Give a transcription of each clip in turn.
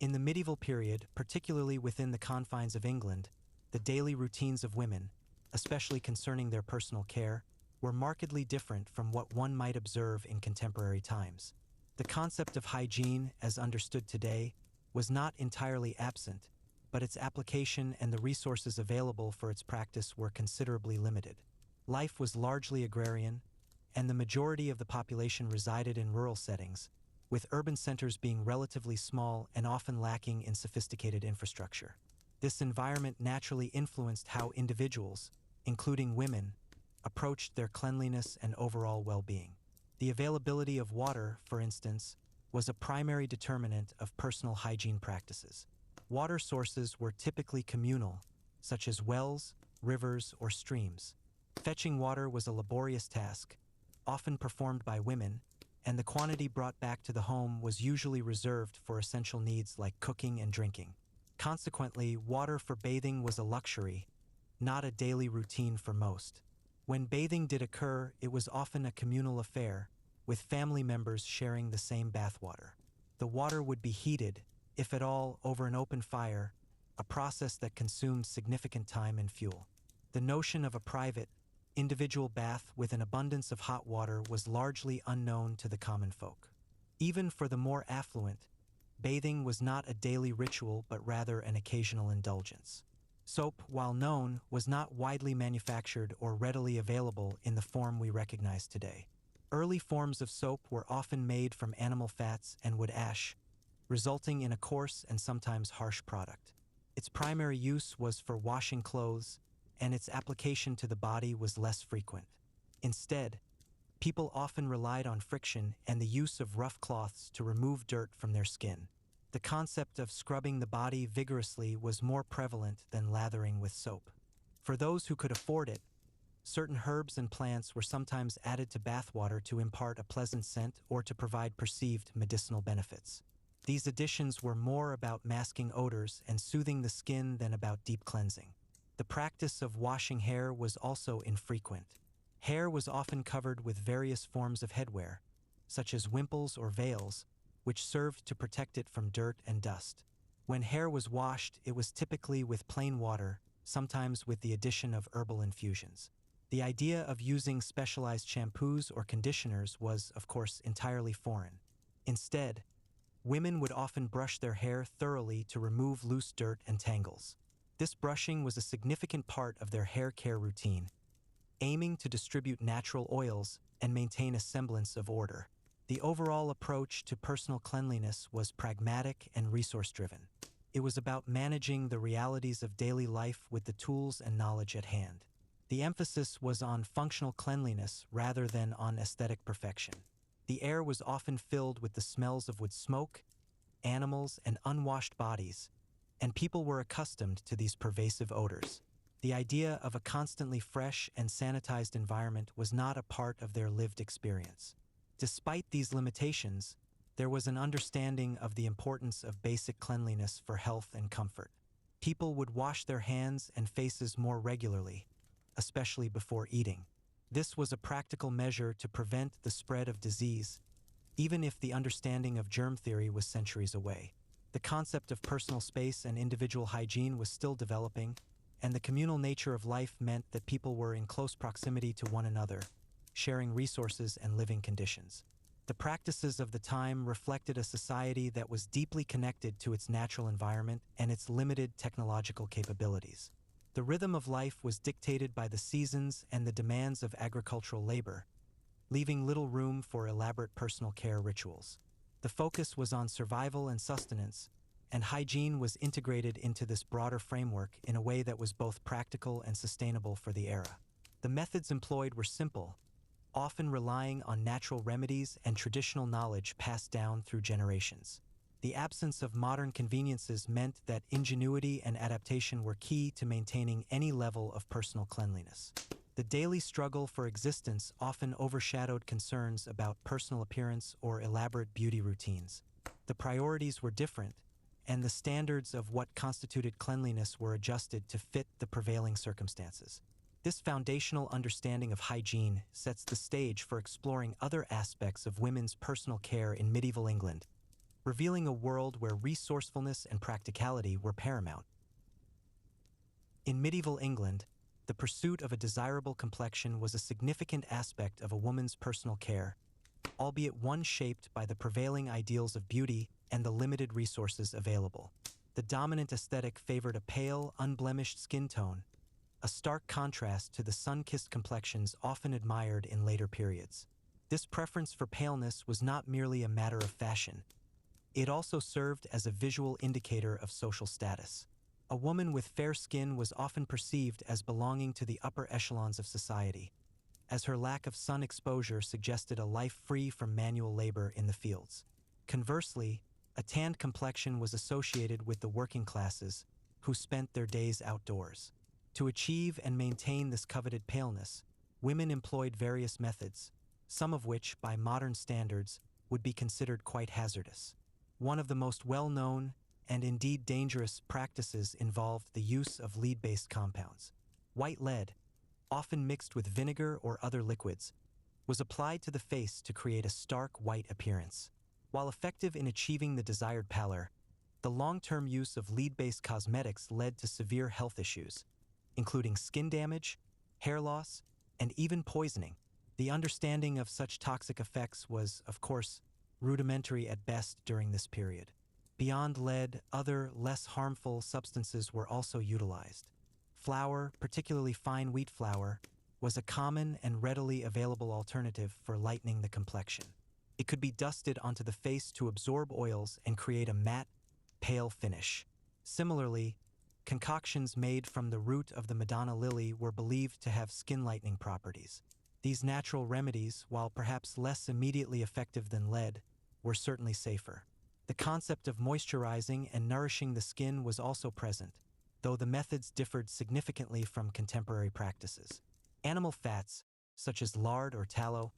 In the medieval period, particularly within the confines of England, the daily routines of women, especially concerning their personal care, were markedly different from what one might observe in contemporary times. The concept of hygiene, as understood today, was not entirely absent, but its application and the resources available for its practice were considerably limited. Life was largely agrarian, and the majority of the population resided in rural settings, with urban centers being relatively small and often lacking in sophisticated infrastructure. This environment naturally influenced how individuals, including women, approached their cleanliness and overall well-being. The availability of water, for instance, was a primary determinant of personal hygiene practices. Water sources were typically communal, such as wells, rivers, or streams. Fetching water was a laborious task, often performed by women, and the quantity brought back to the home was usually reserved for essential needs like cooking and drinking. Consequently, water for bathing was a luxury, not a daily routine for most. When bathing did occur, it was often a communal affair, with family members sharing the same bathwater. The water would be heated, if at all, over an open fire, a process that consumed significant time and fuel. The notion of a private, individual bath with an abundance of hot water was largely unknown to the common folk. Even for the more affluent, bathing was not a daily ritual but rather an occasional indulgence. Soap, while known, was not widely manufactured or readily available in the form we recognize today. Early forms of soap were often made from animal fats and wood ash, resulting in a coarse and sometimes harsh product. Its primary use was for washing clothes, and its application to the body was less frequent. Instead, people often relied on friction and the use of rough cloths to remove dirt from their skin. The concept of scrubbing the body vigorously was more prevalent than lathering with soap. For those who could afford it, certain herbs and plants were sometimes added to bathwater to impart a pleasant scent or to provide perceived medicinal benefits. These additions were more about masking odors and soothing the skin than about deep cleansing. The practice of washing hair was also infrequent. Hair was often covered with various forms of headwear, such as wimples or veils, which served to protect it from dirt and dust. When hair was washed, it was typically with plain water, sometimes with the addition of herbal infusions. The idea of using specialized shampoos or conditioners was, of course, entirely foreign. Instead, women would often brush their hair thoroughly to remove loose dirt and tangles. This brushing was a significant part of their hair care routine, aiming to distribute natural oils and maintain a semblance of order. The overall approach to personal cleanliness was pragmatic and resource-driven. It was about managing the realities of daily life with the tools and knowledge at hand. The emphasis was on functional cleanliness rather than on aesthetic perfection. The air was often filled with the smells of wood smoke, animals, and unwashed bodies, and people were accustomed to these pervasive odors. The idea of a constantly fresh and sanitized environment was not a part of their lived experience. Despite these limitations, there was an understanding of the importance of basic cleanliness for health and comfort. People would wash their hands and faces more regularly, especially before eating. This was a practical measure to prevent the spread of disease, even if the understanding of germ theory was centuries away. The concept of personal space and individual hygiene was still developing, and the communal nature of life meant that people were in close proximity to one another, sharing resources and living conditions. The practices of the time reflected a society that was deeply connected to its natural environment and its limited technological capabilities. The rhythm of life was dictated by the seasons and the demands of agricultural labor, leaving little room for elaborate personal care rituals. The focus was on survival and sustenance, and hygiene was integrated into this broader framework in a way that was both practical and sustainable for the era. The methods employed were simple, often relying on natural remedies and traditional knowledge passed down through generations. The absence of modern conveniences meant that ingenuity and adaptation were key to maintaining any level of personal cleanliness. The daily struggle for existence often overshadowed concerns about personal appearance or elaborate beauty routines. The priorities were different, and the standards of what constituted cleanliness were adjusted to fit the prevailing circumstances. This foundational understanding of hygiene sets the stage for exploring other aspects of women's personal care in medieval England, revealing a world where resourcefulness and practicality were paramount. In medieval England, the pursuit of a desirable complexion was a significant aspect of a woman's personal care, albeit one shaped by the prevailing ideals of beauty and the limited resources available. The dominant aesthetic favored a pale, unblemished skin tone, a stark contrast to the sun-kissed complexions often admired in later periods. This preference for paleness was not merely a matter of fashion. It also served as a visual indicator of social status. A woman with fair skin was often perceived as belonging to the upper echelons of society, as her lack of sun exposure suggested a life free from manual labor in the fields. Conversely, a tanned complexion was associated with the working classes, who spent their days outdoors. To achieve and maintain this coveted paleness, women employed various methods, some of which, by modern standards, would be considered quite hazardous. One of the most well-known, and indeed dangerous, practices involved the use of lead-based compounds. White lead, often mixed with vinegar or other liquids, was applied to the face to create a stark white appearance. While effective in achieving the desired pallor, the long-term use of lead-based cosmetics led to severe health issues, including skin damage, hair loss, and even poisoning. The understanding of such toxic effects was, of course, rudimentary at best during this period. Beyond lead, other, less harmful substances were also utilized. Flour, particularly fine wheat flour, was a common and readily available alternative for lightening the complexion. It could be dusted onto the face to absorb oils and create a matte, pale finish. Similarly, concoctions made from the root of the Madonna lily were believed to have skin-lightening properties. These natural remedies, while perhaps less immediately effective than lead, were certainly safer. The concept of moisturizing and nourishing the skin was also present, though the methods differed significantly from contemporary practices. Animal fats, such as lard or tallow,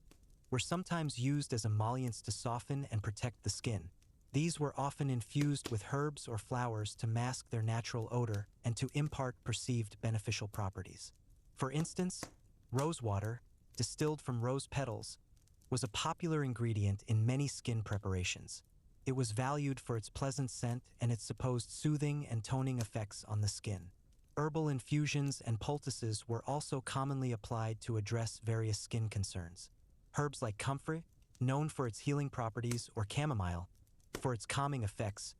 were sometimes used as emollients to soften and protect the skin. These were often infused with herbs or flowers to mask their natural odor and to impart perceived beneficial properties. For instance, rosewater, distilled from rose petals, was a popular ingredient in many skin preparations. It was valued for its pleasant scent and its supposed soothing and toning effects on the skin. Herbal infusions and poultices were also commonly applied to address various skin concerns. Herbs like comfrey, known for its healing properties, or chamomile, for its calming effects,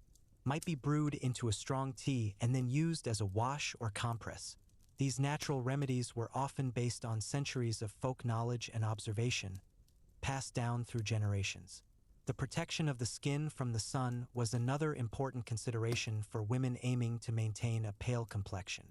might be brewed into a strong tea and then used as a wash or compress. These natural remedies were often based on centuries of folk knowledge and observation, passed down through generations. The protection of the skin from the sun was another important consideration for women aiming to maintain a pale complexion.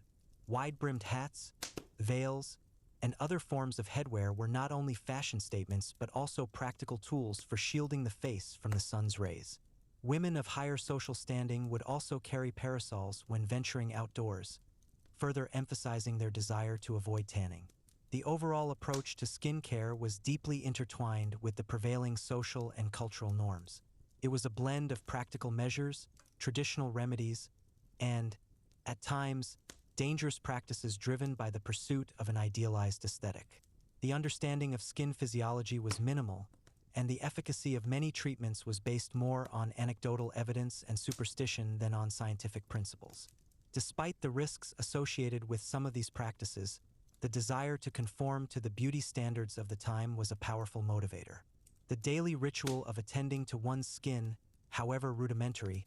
Wide-brimmed hats, veils, and other forms of headwear were not only fashion statements but also practical tools for shielding the face from the sun's rays. Women of higher social standing would also carry parasols when venturing outdoors, further emphasizing their desire to avoid tanning. The overall approach to skin care was deeply intertwined with the prevailing social and cultural norms. It was a blend of practical measures, traditional remedies, and, at times, dangerous practices driven by the pursuit of an idealized aesthetic. The understanding of skin physiology was minimal, and the efficacy of many treatments was based more on anecdotal evidence and superstition than on scientific principles. Despite the risks associated with some of these practices, the desire to conform to the beauty standards of the time was a powerful motivator. The daily ritual of attending to one's skin, however rudimentary,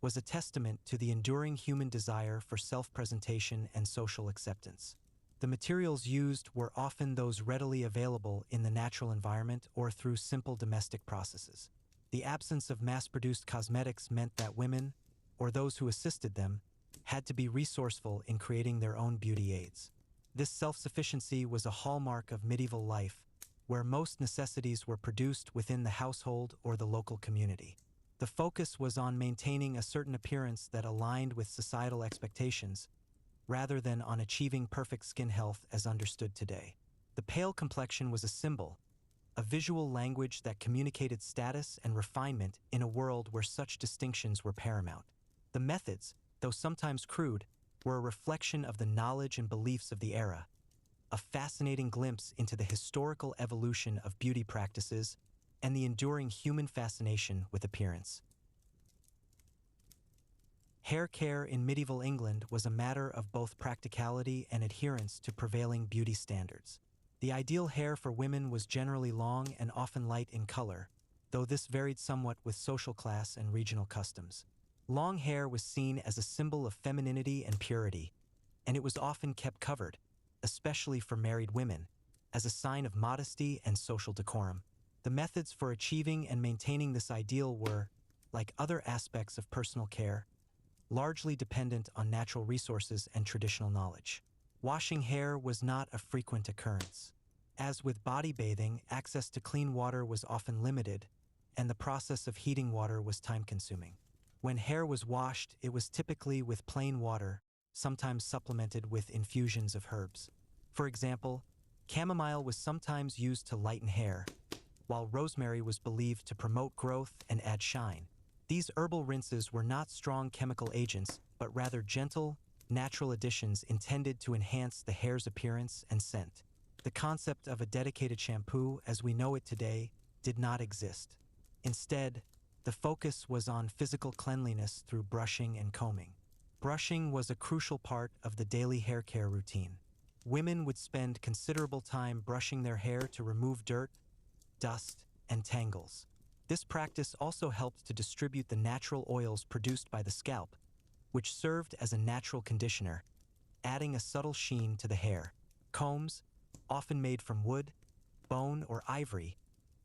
was a testament to the enduring human desire for self-presentation and social acceptance. The materials used were often those readily available in the natural environment or through simple domestic processes. The absence of mass-produced cosmetics meant that women, or those who assisted them, had to be resourceful in creating their own beauty aids. This self-sufficiency was a hallmark of medieval life, where most necessities were produced within the household or the local community. The focus was on maintaining a certain appearance that aligned with societal expectations, rather than on achieving perfect skin health as understood today. The pale complexion was a symbol, a visual language that communicated status and refinement in a world where such distinctions were paramount. The methods, though sometimes crude, were a reflection of the knowledge and beliefs of the era, a fascinating glimpse into the historical evolution of beauty practices and the enduring human fascination with appearance. Hair care in medieval England was a matter of both practicality and adherence to prevailing beauty standards. The ideal hair for women was generally long and often light in color, though this varied somewhat with social class and regional customs. Long hair was seen as a symbol of femininity and purity, and it was often kept covered, especially for married women, as a sign of modesty and social decorum. The methods for achieving and maintaining this ideal were, like other aspects of personal care, largely dependent on natural resources and traditional knowledge. Washing hair was not a frequent occurrence. As with body bathing, access to clean water was often limited, and the process of heating water was time-consuming. When hair was washed, it was typically with plain water, sometimes supplemented with infusions of herbs. For example, chamomile was sometimes used to lighten hair, while rosemary was believed to promote growth and add shine. These herbal rinses were not strong chemical agents, but rather gentle, natural additions intended to enhance the hair's appearance and scent. The concept of a dedicated shampoo, as we know it today, did not exist. Instead, the focus was on physical cleanliness through brushing and combing. Brushing was a crucial part of the daily hair care routine. Women would spend considerable time brushing their hair to remove dirt, dust, and tangles. This practice also helped to distribute the natural oils produced by the scalp, which served as a natural conditioner, adding a subtle sheen to the hair. Combs, often made from wood, bone, or ivory,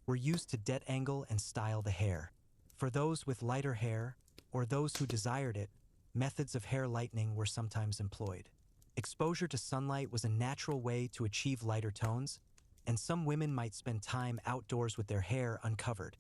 were used to detangle and style the hair. For those with lighter hair, or those who desired it, methods of hair lightening were sometimes employed. Exposure to sunlight was a natural way to achieve lighter tones, and some women might spend time outdoors with their hair uncovered,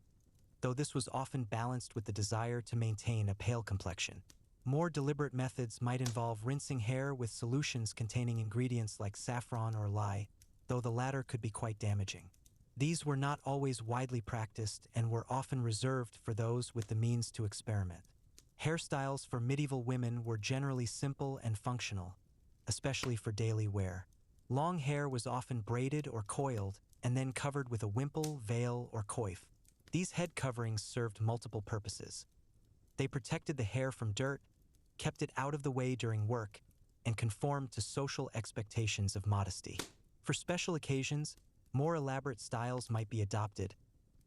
though this was often balanced with the desire to maintain a pale complexion. More deliberate methods might involve rinsing hair with solutions containing ingredients like saffron or lye, though the latter could be quite damaging. These were not always widely practiced and were often reserved for those with the means to experiment. Hairstyles for medieval women were generally simple and functional, especially for daily wear. Long hair was often braided or coiled and then covered with a wimple, veil, or coif. These head coverings served multiple purposes. They protected the hair from dirt, kept it out of the way during work, and conformed to social expectations of modesty. For special occasions, more elaborate styles might be adopted,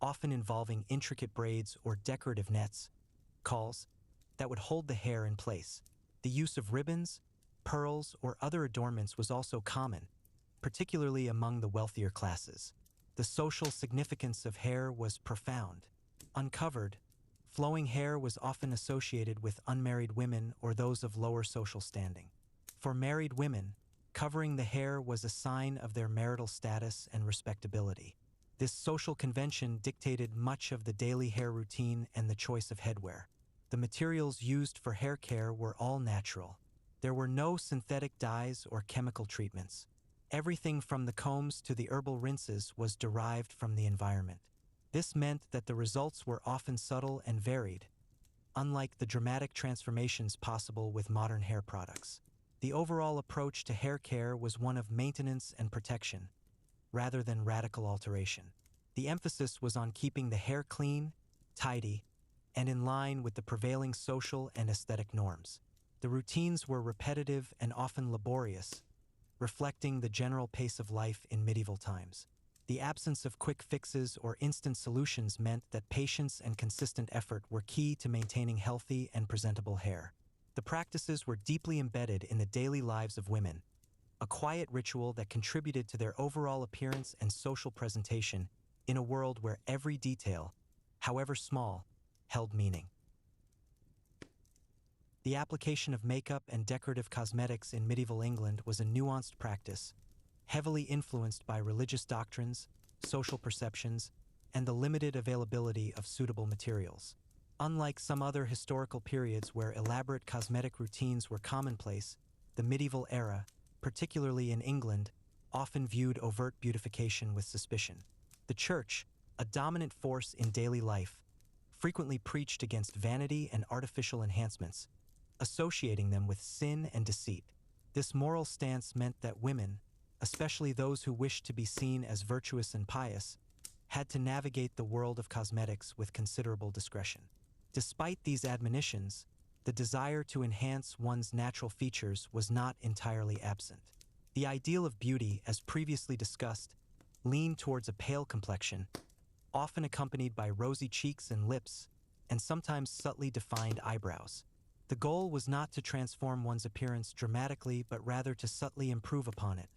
often involving intricate braids or decorative nets, cauls, that would hold the hair in place. The use of ribbons, pearls, or other adornments was also common, particularly among the wealthier classes. The social significance of hair was profound. Uncovered, flowing hair was often associated with unmarried women or those of lower social standing. For married women, covering the hair was a sign of their marital status and respectability. This social convention dictated much of the daily hair routine and the choice of headwear. The materials used for hair care were all natural. There were no synthetic dyes or chemical treatments. Everything from the combs to the herbal rinses was derived from the environment. This meant that the results were often subtle and varied, unlike the dramatic transformations possible with modern hair products. The overall approach to hair care was one of maintenance and protection, rather than radical alteration. The emphasis was on keeping the hair clean, tidy, and in line with the prevailing social and aesthetic norms. The routines were repetitive and often laborious, reflecting the general pace of life in medieval times. The absence of quick fixes or instant solutions meant that patience and consistent effort were key to maintaining healthy and presentable hair. The practices were deeply embedded in the daily lives of women, a quiet ritual that contributed to their overall appearance and social presentation in a world where every detail, however small, held meaning. The application of makeup and decorative cosmetics in medieval England was a nuanced practice, heavily influenced by religious doctrines, social perceptions, and the limited availability of suitable materials. Unlike some other historical periods where elaborate cosmetic routines were commonplace, the medieval era, particularly in England, often viewed overt beautification with suspicion. The church, a dominant force in daily life, frequently preached against vanity and artificial enhancements, associating them with sin and deceit. This moral stance meant that women, especially those who wished to be seen as virtuous and pious, had to navigate the world of cosmetics with considerable discretion. Despite these admonitions, the desire to enhance one's natural features was not entirely absent. The ideal of beauty, as previously discussed, leaned towards a pale complexion, often accompanied by rosy cheeks and lips, and sometimes subtly defined eyebrows. The goal was not to transform one's appearance dramatically, but rather to subtly improve upon it,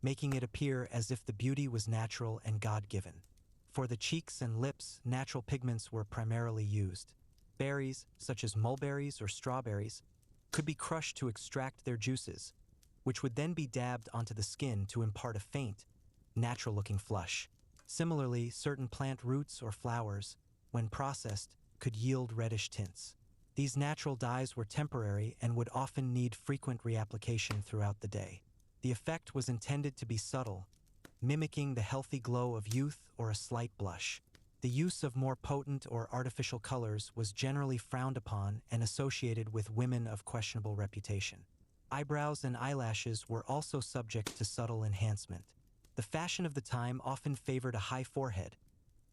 making it appear as if the beauty was natural and God-given. For the cheeks and lips, natural pigments were primarily used. Berries, such as mulberries or strawberries, could be crushed to extract their juices, which would then be dabbed onto the skin to impart a faint, natural-looking flush. Similarly, certain plant roots or flowers, when processed, could yield reddish tints. These natural dyes were temporary and would often need frequent reapplication throughout the day. The effect was intended to be subtle, mimicking the healthy glow of youth or a slight blush. The use of more potent or artificial colors was generally frowned upon and associated with women of questionable reputation. Eyebrows and eyelashes were also subject to subtle enhancement. The fashion of the time often favored a high forehead,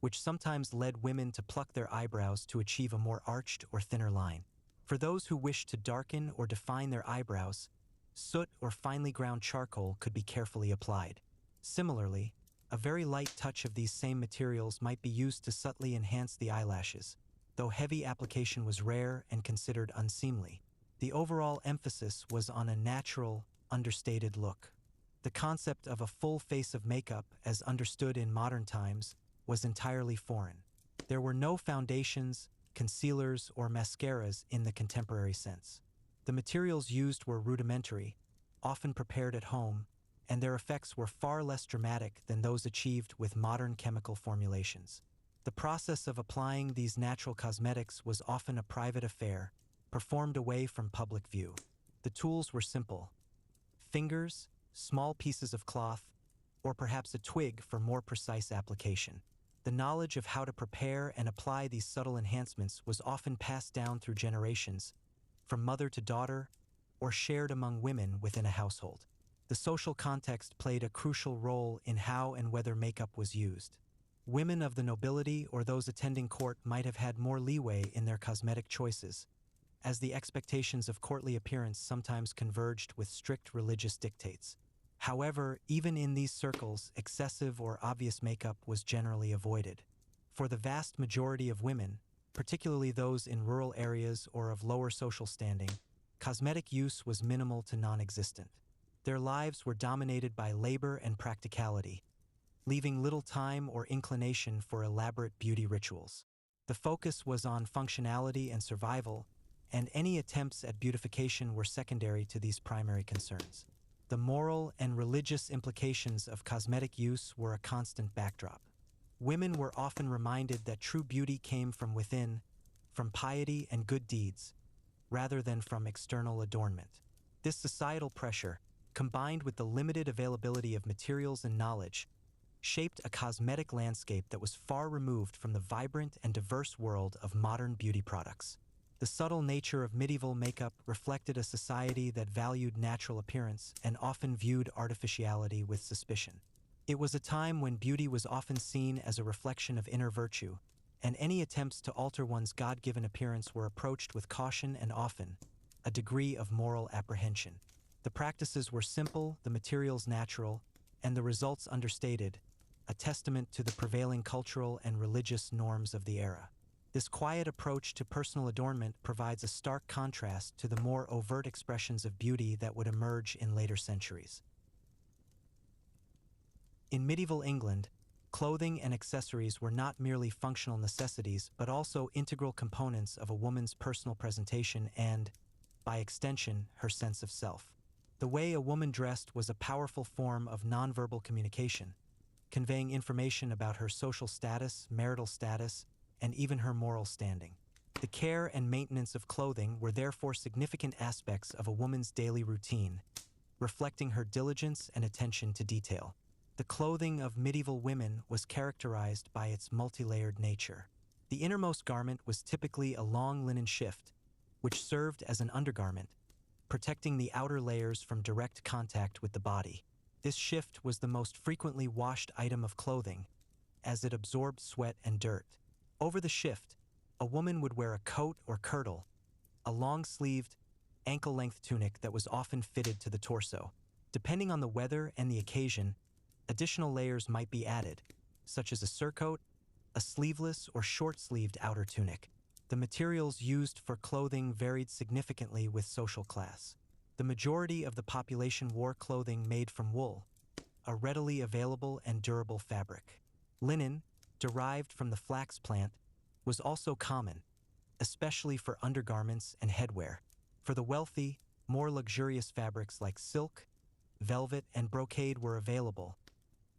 which sometimes led women to pluck their eyebrows to achieve a more arched or thinner line. For those who wished to darken or define their eyebrows, soot or finely ground charcoal could be carefully applied. Similarly, a very light touch of these same materials might be used to subtly enhance the eyelashes, though heavy application was rare and considered unseemly. The overall emphasis was on a natural, understated look. The concept of a full face of makeup, as understood in modern times, was entirely foreign. There were no foundations, concealers, or mascaras in the contemporary sense. The materials used were rudimentary, often prepared at home, and their effects were far less dramatic than those achieved with modern chemical formulations. The process of applying these natural cosmetics was often a private affair, performed away from public view. The tools were simple: fingers, small pieces of cloth, or perhaps a twig for more precise application. The knowledge of how to prepare and apply these subtle enhancements was often passed down through generations, from mother to daughter, or shared among women within a household. The social context played a crucial role in how and whether makeup was used. Women of the nobility or those attending court might have had more leeway in their cosmetic choices, as the expectations of courtly appearance sometimes converged with strict religious dictates. However, even in these circles, excessive or obvious makeup was generally avoided. For the vast majority of women, particularly those in rural areas or of lower social standing, cosmetic use was minimal to non-existent. Their lives were dominated by labor and practicality, leaving little time or inclination for elaborate beauty rituals. The focus was on functionality and survival, and any attempts at beautification were secondary to these primary concerns. The moral and religious implications of cosmetic use were a constant backdrop. Women were often reminded that true beauty came from within, from piety and good deeds, rather than from external adornment. This societal pressure, combined with the limited availability of materials and knowledge, shaped a cosmetic landscape that was far removed from the vibrant and diverse world of modern beauty products. The subtle nature of medieval makeup reflected a society that valued natural appearance and often viewed artificiality with suspicion. It was a time when beauty was often seen as a reflection of inner virtue, and any attempts to alter one's God-given appearance were approached with caution and often a degree of moral apprehension. The practices were simple, the materials natural, and the results understated, a testament to the prevailing cultural and religious norms of the era. This quiet approach to personal adornment provides a stark contrast to the more overt expressions of beauty that would emerge in later centuries. In medieval England, clothing and accessories were not merely functional necessities, but also integral components of a woman's personal presentation and, by extension, her sense of self. The way a woman dressed was a powerful form of nonverbal communication, conveying information about her social status, marital status, and even her moral standing. The care and maintenance of clothing were therefore significant aspects of a woman's daily routine, reflecting her diligence and attention to detail. The clothing of medieval women was characterized by its multi-layered nature. The innermost garment was typically a long linen shift, which served as an undergarment, protecting the outer layers from direct contact with the body. This shift was the most frequently washed item of clothing, as it absorbed sweat and dirt. Over the shift, a woman would wear a coat or kirtle, a long-sleeved, ankle-length tunic that was often fitted to the torso. Depending on the weather and the occasion, additional layers might be added, such as a surcoat, a sleeveless or short-sleeved outer tunic. The materials used for clothing varied significantly with social class. The majority of the population wore clothing made from wool, a readily available and durable fabric. Linen, derived from the flax plant, was also common, especially for undergarments and headwear. For the wealthy, more luxurious fabrics like silk, velvet, and brocade were available,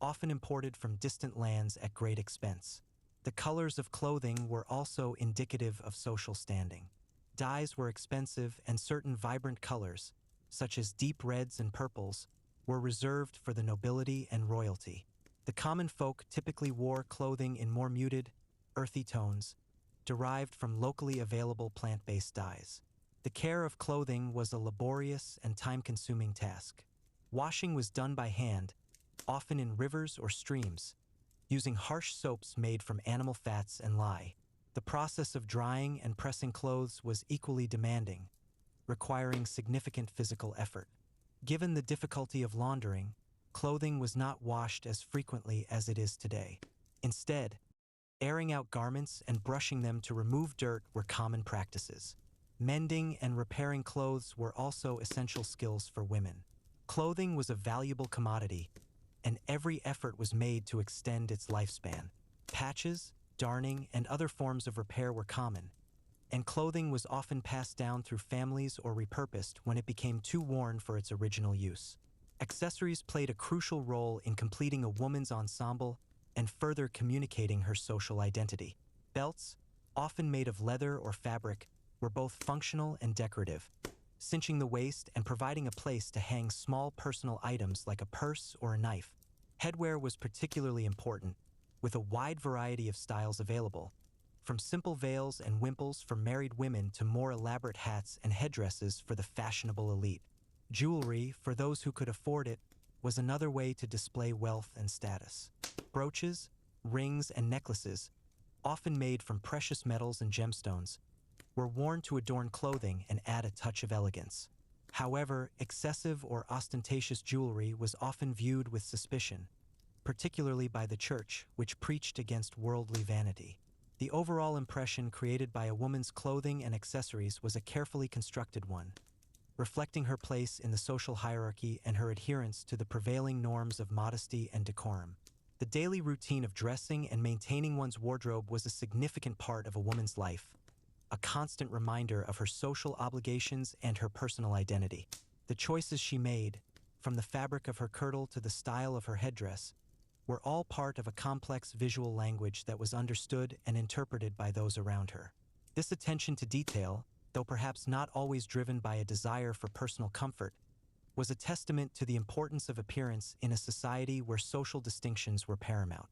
often imported from distant lands at great expense. The colors of clothing were also indicative of social standing. Dyes were expensive, and certain vibrant colors, such as deep reds and purples, were reserved for the nobility and royalty. The common folk typically wore clothing in more muted, earthy tones, derived from locally available plant-based dyes. The care of clothing was a laborious and time-consuming task. Washing was done by hand, often in rivers or streams, using harsh soaps made from animal fats and lye. The process of drying and pressing clothes was equally demanding, requiring significant physical effort. Given the difficulty of laundering, clothing was not washed as frequently as it is today. Instead, airing out garments and brushing them to remove dirt were common practices. Mending and repairing clothes were also essential skills for women. Clothing was a valuable commodity, and every effort was made to extend its lifespan. Patches, darning, and other forms of repair were common, and clothing was often passed down through families or repurposed when it became too worn for its original use. Accessories played a crucial role in completing a woman's ensemble and further communicating her social identity. Belts, often made of leather or fabric, were both functional and decorative, cinching the waist and providing a place to hang small personal items like a purse or a knife. Headwear was particularly important, with a wide variety of styles available, from simple veils and wimples for married women to more elaborate hats and headdresses for the fashionable elite. Jewelry, for those who could afford it, was another way to display wealth and status. Brooches, rings, and necklaces, often made from precious metals and gemstones, were worn to adorn clothing and add a touch of elegance. However, excessive or ostentatious jewelry was often viewed with suspicion, particularly by the church, which preached against worldly vanity. The overall impression created by a woman's clothing and accessories was a carefully constructed one, reflecting her place in the social hierarchy and her adherence to the prevailing norms of modesty and decorum. The daily routine of dressing and maintaining one's wardrobe was a significant part of a woman's life, a constant reminder of her social obligations and her personal identity. The choices she made, from the fabric of her kirtle to the style of her headdress, were all part of a complex visual language that was understood and interpreted by those around her. This attention to detail, though perhaps not always driven by a desire for personal comfort, was a testament to the importance of appearance in a society where social distinctions were paramount.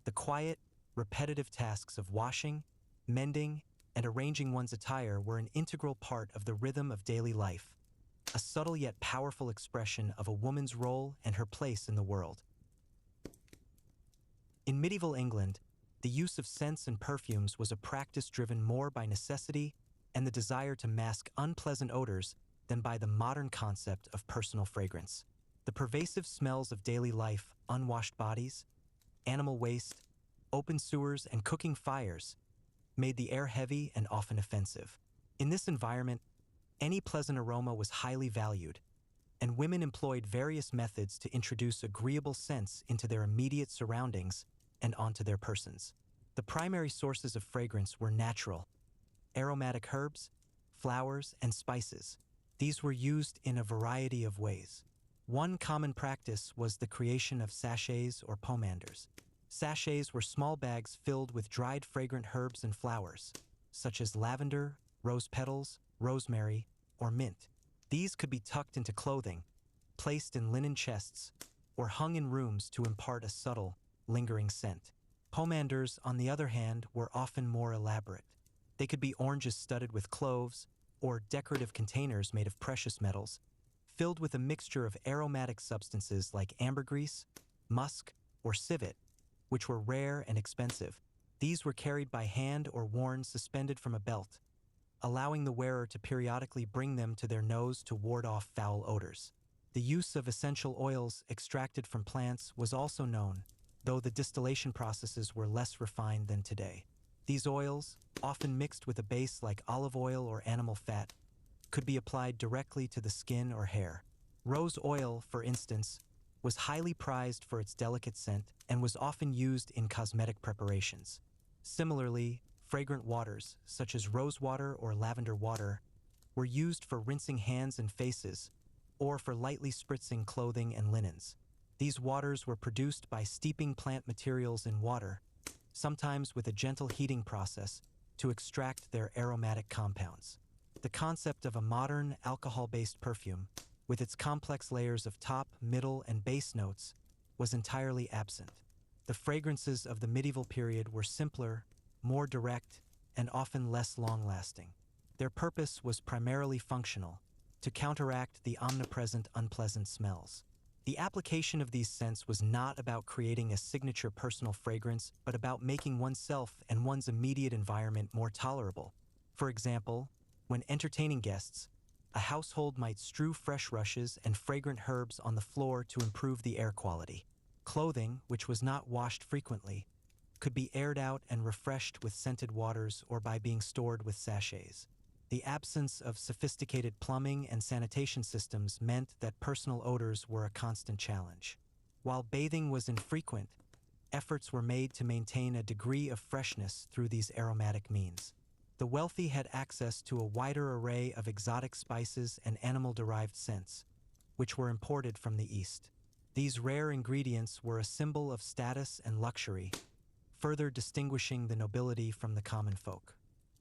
The quiet, repetitive tasks of washing, mending, and arranging one's attire were an integral part of the rhythm of daily life, a subtle yet powerful expression of a woman's role and her place in the world. In medieval England, the use of scents and perfumes was a practice driven more by necessity and the desire to mask unpleasant odors than by the modern concept of personal fragrance. The pervasive smells of daily life, unwashed bodies, animal waste, open sewers, and cooking fires made the air heavy and often offensive. In this environment, any pleasant aroma was highly valued, and women employed various methods to introduce agreeable scents into their immediate surroundings and onto their persons. The primary sources of fragrance were natural, aromatic herbs, flowers, and spices. These were used in a variety of ways. One common practice was the creation of sachets or pomanders. Sachets were small bags filled with dried fragrant herbs and flowers, such as lavender, rose petals, rosemary, or mint. These could be tucked into clothing, placed in linen chests, or hung in rooms to impart a subtle, lingering scent. Pomanders, on the other hand, were often more elaborate. They could be oranges studded with cloves, or decorative containers made of precious metals, filled with a mixture of aromatic substances like ambergris, musk, or civet, which were rare and expensive. These were carried by hand or worn suspended from a belt, allowing the wearer to periodically bring them to their nose to ward off foul odors. The use of essential oils extracted from plants was also known, though the distillation processes were less refined than today. These oils, often mixed with a base like olive oil or animal fat, could be applied directly to the skin or hair. Rose oil, for instance, was highly prized for its delicate scent and was often used in cosmetic preparations. Similarly, fragrant waters, such as rose water or lavender water, were used for rinsing hands and faces, or for lightly spritzing clothing and linens. These waters were produced by steeping plant materials in water, sometimes with a gentle heating process, to extract their aromatic compounds. The concept of a modern, alcohol-based perfume, with its complex layers of top, middle, and base notes, was entirely absent. The fragrances of the medieval period were simpler, more direct, and often less long-lasting. Their purpose was primarily functional, to counteract the omnipresent unpleasant smells. The application of these scents was not about creating a signature personal fragrance, but about making oneself and one's immediate environment more tolerable. For example, when entertaining guests, a household might strew fresh rushes and fragrant herbs on the floor to improve the air quality. Clothing, which was not washed frequently, could be aired out and refreshed with scented waters or by being stored with sachets. The absence of sophisticated plumbing and sanitation systems meant that personal odors were a constant challenge. While bathing was infrequent, efforts were made to maintain a degree of freshness through these aromatic means. The wealthy had access to a wider array of exotic spices and animal-derived scents, which were imported from the East. These rare ingredients were a symbol of status and luxury, further distinguishing the nobility from the common folk.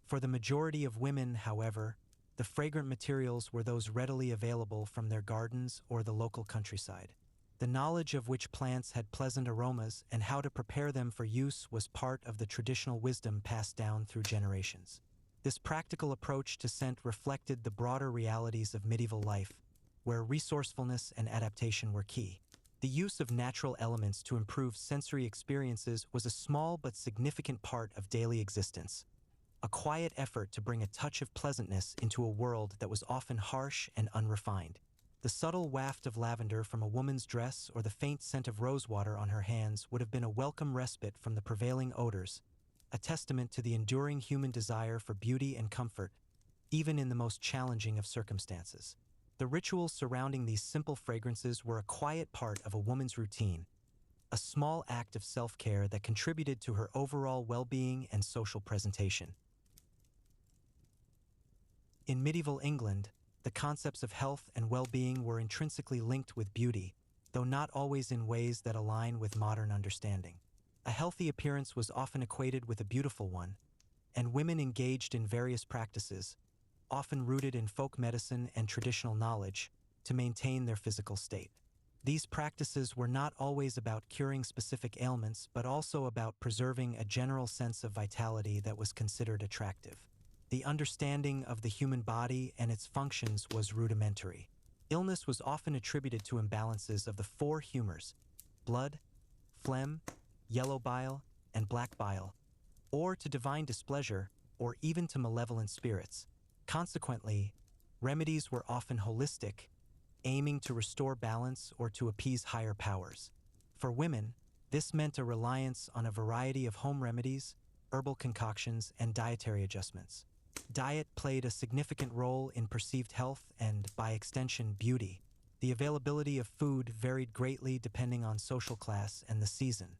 For the majority of women, however, the fragrant materials were those readily available from their gardens or the local countryside. The knowledge of which plants had pleasant aromas and how to prepare them for use was part of the traditional wisdom passed down through generations. This practical approach to scent reflected the broader realities of medieval life, where resourcefulness and adaptation were key. The use of natural elements to improve sensory experiences was a small but significant part of daily existence, a quiet effort to bring a touch of pleasantness into a world that was often harsh and unrefined. The subtle waft of lavender from a woman's dress or the faint scent of rosewater on her hands would have been a welcome respite from the prevailing odors, a testament to the enduring human desire for beauty and comfort, even in the most challenging of circumstances. The rituals surrounding these simple fragrances were a quiet part of a woman's routine, a small act of self-care that contributed to her overall well-being and social presentation. In medieval England, the concepts of health and well-being were intrinsically linked with beauty, though not always in ways that align with modern understanding. A healthy appearance was often equated with a beautiful one, and women engaged in various practices, often rooted in folk medicine and traditional knowledge, to maintain their physical state. These practices were not always about curing specific ailments, but also about preserving a general sense of vitality that was considered attractive. The understanding of the human body and its functions was rudimentary. Illness was often attributed to imbalances of the four humors: blood, phlegm, yellow bile, and black bile, or to divine displeasure, or even to malevolent spirits. Consequently, remedies were often holistic, aiming to restore balance or to appease higher powers. For women, this meant a reliance on a variety of home remedies, herbal concoctions, and dietary adjustments. Diet played a significant role in perceived health and, by extension, beauty. The availability of food varied greatly depending on social class and the season.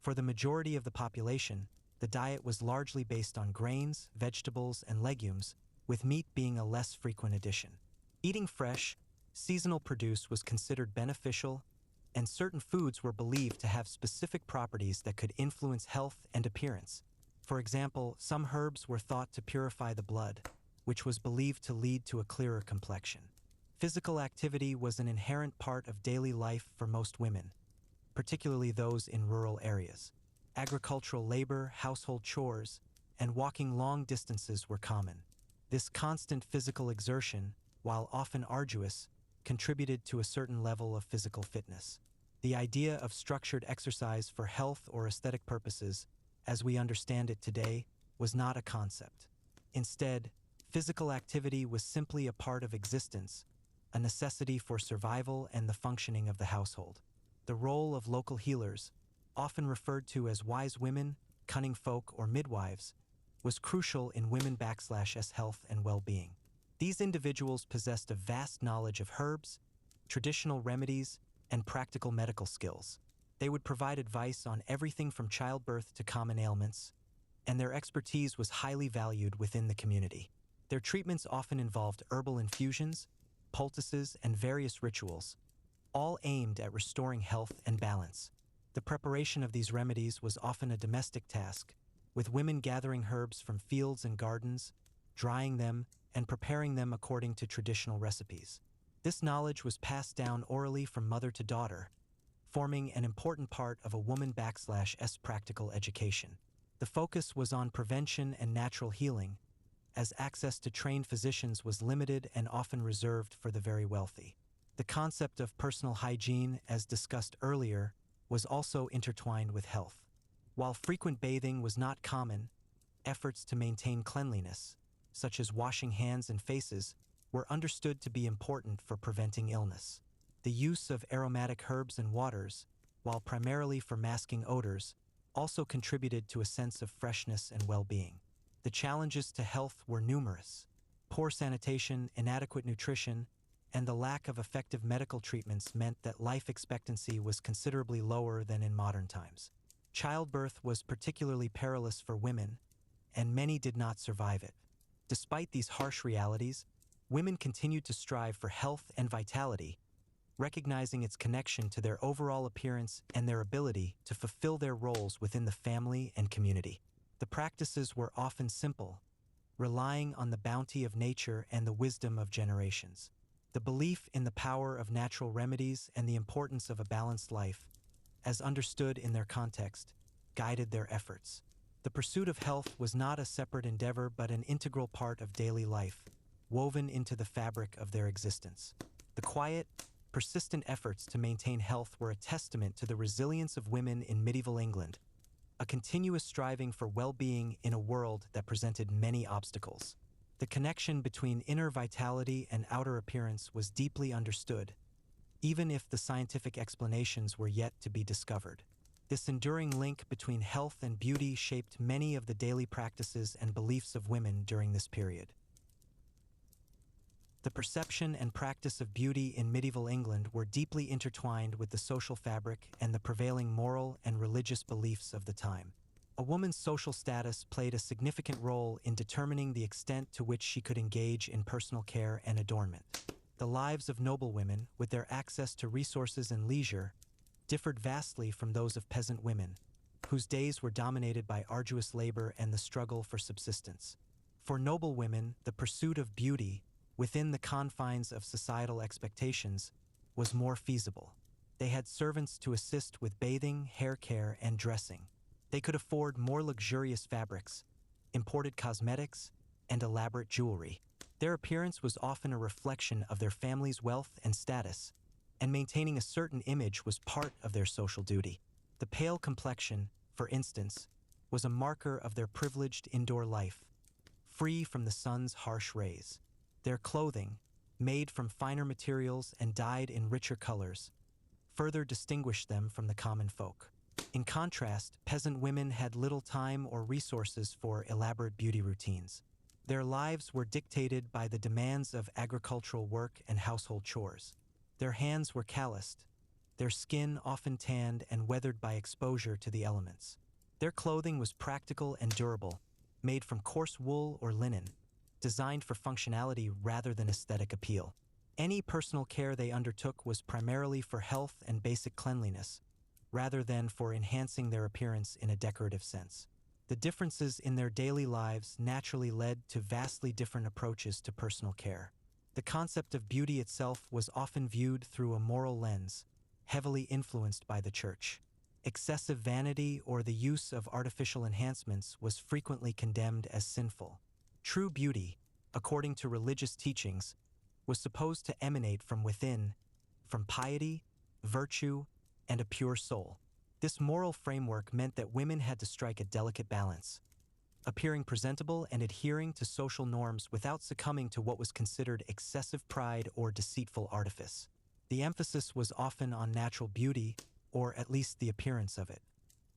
For the majority of the population, the diet was largely based on grains, vegetables, and legumes, with meat being a less frequent addition. Eating fresh, seasonal produce was considered beneficial, and certain foods were believed to have specific properties that could influence health and appearance. For example, some herbs were thought to purify the blood, which was believed to lead to a clearer complexion. Physical activity was an inherent part of daily life for most women, particularly those in rural areas. Agricultural labor, household chores, and walking long distances were common. This constant physical exertion, while often arduous, contributed to a certain level of physical fitness. The idea of structured exercise for health or aesthetic purposes, as we understand it today, was not a concept. Instead, Physical activity was simply a part of existence, a necessity for survival and the functioning of the household. The role of local healers, often referred to as wise women, cunning folk, or midwives, was crucial in women/s health and well-being. These individuals possessed a vast knowledge of herbs, traditional remedies, and practical medical skills. They would provide advice on everything from childbirth to common ailments, and their expertise was highly valued within the community. Their treatments often involved herbal infusions, poultices, and various rituals, all aimed at restoring health and balance. The preparation of these remedies was often a domestic task, with women gathering herbs from fields and gardens, drying them, and preparing them according to traditional recipes. This knowledge was passed down orally from mother to daughter, forming an important part of a woman/s practical education. The focus was on prevention and natural healing, as access to trained physicians was limited and often reserved for the very wealthy. The concept of personal hygiene, as discussed earlier, was also intertwined with health. While frequent bathing was not common, efforts to maintain cleanliness, such as washing hands and faces, were understood to be important for preventing illness. The use of aromatic herbs and waters, while primarily for masking odors, also contributed to a sense of freshness and well-being. The challenges to health were numerous. Poor sanitation, inadequate nutrition, and the lack of effective medical treatments meant that life expectancy was considerably lower than in modern times. Childbirth was particularly perilous for women, and many did not survive it. Despite these harsh realities, women continued to strive for health and vitality, recognizing its connection to their overall appearance and their ability to fulfill their roles within the family and community. The practices were often simple, relying on the bounty of nature and the wisdom of generations. The belief in the power of natural remedies and the importance of a balanced life, as understood in their context, guided their efforts. The pursuit of health was not a separate endeavor but an integral part of daily life, woven into the fabric of their existence. The quiet, persistent efforts to maintain health were a testament to the resilience of women in medieval England, a continuous striving for well-being in a world that presented many obstacles. The connection between inner vitality and outer appearance was deeply understood, even if the scientific explanations were yet to be discovered. This enduring link between health and beauty shaped many of the daily practices and beliefs of women during this period. The perception and practice of beauty in medieval England were deeply intertwined with the social fabric and the prevailing moral and religious beliefs of the time. A woman's social status played a significant role in determining the extent to which she could engage in personal care and adornment. The lives of noblewomen, with their access to resources and leisure, differed vastly from those of peasant women, whose days were dominated by arduous labor and the struggle for subsistence. For noblewomen, the pursuit of beauty, within the confines of societal expectations, was more feasible. They had servants to assist with bathing, hair care, and dressing. They could afford more luxurious fabrics, imported cosmetics, and elaborate jewelry. Their appearance was often a reflection of their family's wealth and status, and maintaining a certain image was part of their social duty. The pale complexion, for instance, was a marker of their privileged indoor life, free from the sun's harsh rays. Their clothing, made from finer materials and dyed in richer colors, further distinguished them from the common folk. In contrast, peasant women had little time or resources for elaborate beauty routines. Their lives were dictated by the demands of agricultural work and household chores. Their hands were calloused, their skin often tanned and weathered by exposure to the elements. Their clothing was practical and durable, made from coarse wool or linen, designed for functionality rather than aesthetic appeal. Any personal care they undertook was primarily for health and basic cleanliness, rather than for enhancing their appearance in a decorative sense. The differences in their daily lives naturally led to vastly different approaches to personal care. The concept of beauty itself was often viewed through a moral lens, heavily influenced by the church. Excessive vanity or the use of artificial enhancements was frequently condemned as sinful. True beauty, according to religious teachings, was supposed to emanate from within, from piety, virtue, and a pure soul. This moral framework meant that women had to strike a delicate balance, appearing presentable and adhering to social norms without succumbing to what was considered excessive pride or deceitful artifice. The emphasis was often on natural beauty, or at least the appearance of it.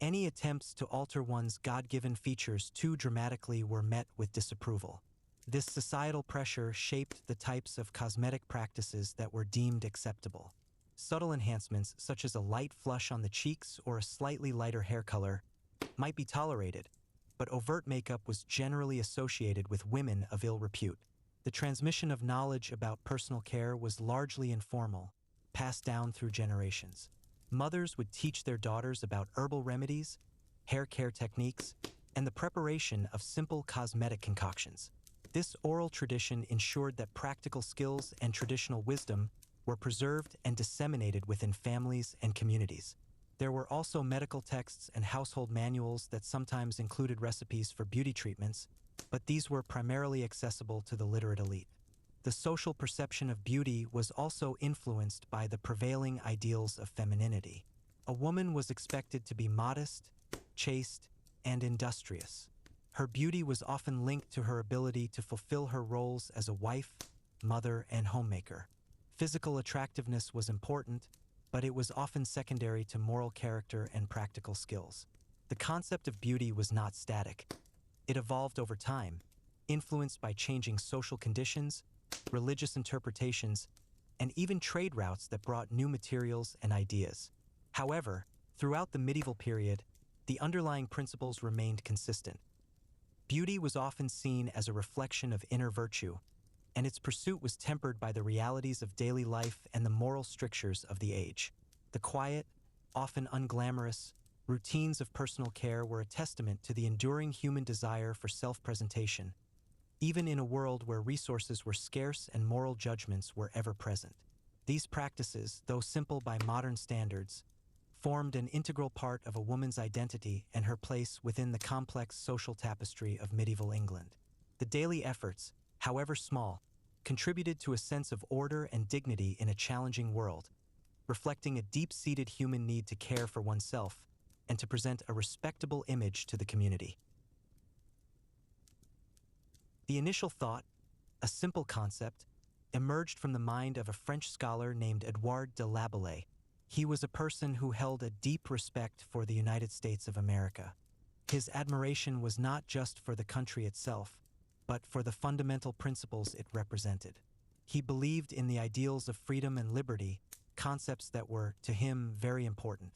Any attempts to alter one's God-given features too dramatically were met with disapproval. This societal pressure shaped the types of cosmetic practices that were deemed acceptable. Subtle enhancements, such as a light flush on the cheeks or a slightly lighter hair color, might be tolerated, but overt makeup was generally associated with women of ill repute. The transmission of knowledge about personal care was largely informal, passed down through generations. Mothers would teach their daughters about herbal remedies, hair care techniques, and the preparation of simple cosmetic concoctions. This oral tradition ensured that practical skills and traditional wisdom were preserved and disseminated within families and communities. There were also medical texts and household manuals that sometimes included recipes for beauty treatments, but these were primarily accessible to the literate elite. The social perception of beauty was also influenced by the prevailing ideals of femininity. A woman was expected to be modest, chaste, and industrious. Her beauty was often linked to her ability to fulfill her roles as a wife, mother, and homemaker. Physical attractiveness was important, but it was often secondary to moral character and practical skills. The concept of beauty was not static. It evolved over time, influenced by changing social conditions, religious interpretations, and even trade routes that brought new materials and ideas. However, throughout the medieval period, the underlying principles remained consistent. Beauty was often seen as a reflection of inner virtue, and its pursuit was tempered by the realities of daily life and the moral strictures of the age. The quiet, often unglamorous, routines of personal care were a testament to the enduring human desire for self-presentation, even in a world where resources were scarce and moral judgments were ever present. These practices, though simple by modern standards, formed an integral part of a woman's identity and her place within the complex social tapestry of medieval England. The daily efforts, however small, contributed to a sense of order and dignity in a challenging world, reflecting a deep-seated human need to care for oneself and to present a respectable image to the community. The initial thought, a simple concept, emerged from the mind of a French scholar named Edouard de Laboulaye. He was a person who held a deep respect for the United States of America. His admiration was not just for the country itself, but for the fundamental principles it represented. He believed in the ideals of freedom and liberty, concepts that were, to him, very important.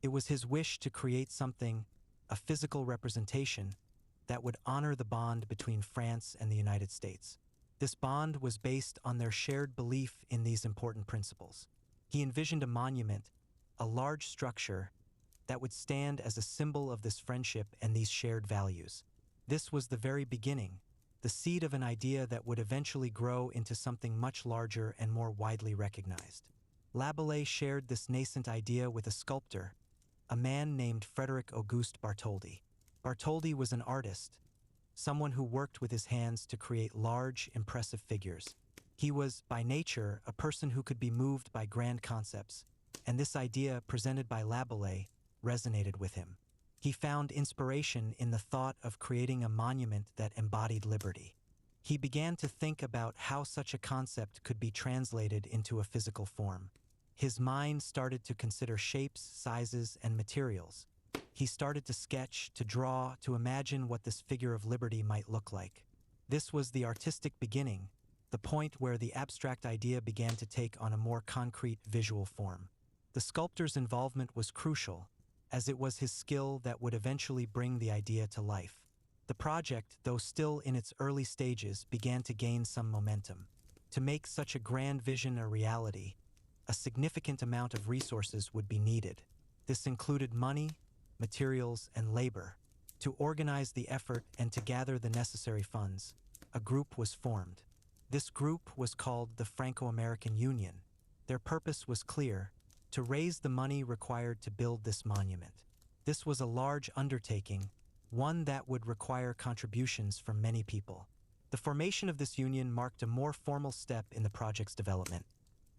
It was his wish to create something, a physical representation, that would honor the bond between France and the United States. This bond was based on their shared belief in these important principles. He envisioned a monument, a large structure, that would stand as a symbol of this friendship and these shared values. This was the very beginning, the seed of an idea that would eventually grow into something much larger and more widely recognized. Laboulaye shared this nascent idea with a sculptor, a man named Frederick Auguste Bartholdi. Bartholdi was an artist, someone who worked with his hands to create large, impressive figures. He was, by nature, a person who could be moved by grand concepts, and this idea, presented by Laboulaye, resonated with him. He found inspiration in the thought of creating a monument that embodied liberty. He began to think about how such a concept could be translated into a physical form. His mind started to consider shapes, sizes, and materials. He started to sketch, to draw, to imagine what this figure of liberty might look like. This was the artistic beginning, the point where the abstract idea began to take on a more concrete visual form. The sculptor's involvement was crucial, as it was his skill that would eventually bring the idea to life. The project, though still in its early stages, began to gain some momentum. To make such a grand vision a reality, a significant amount of resources would be needed. This included money, materials, and labor. To organize the effort and to gather the necessary funds, a group was formed. This group was called the Franco-American Union. Their purpose was clear: to raise the money required to build this monument. This was a large undertaking, one that would require contributions from many people. The formation of this union marked a more formal step in the project's development,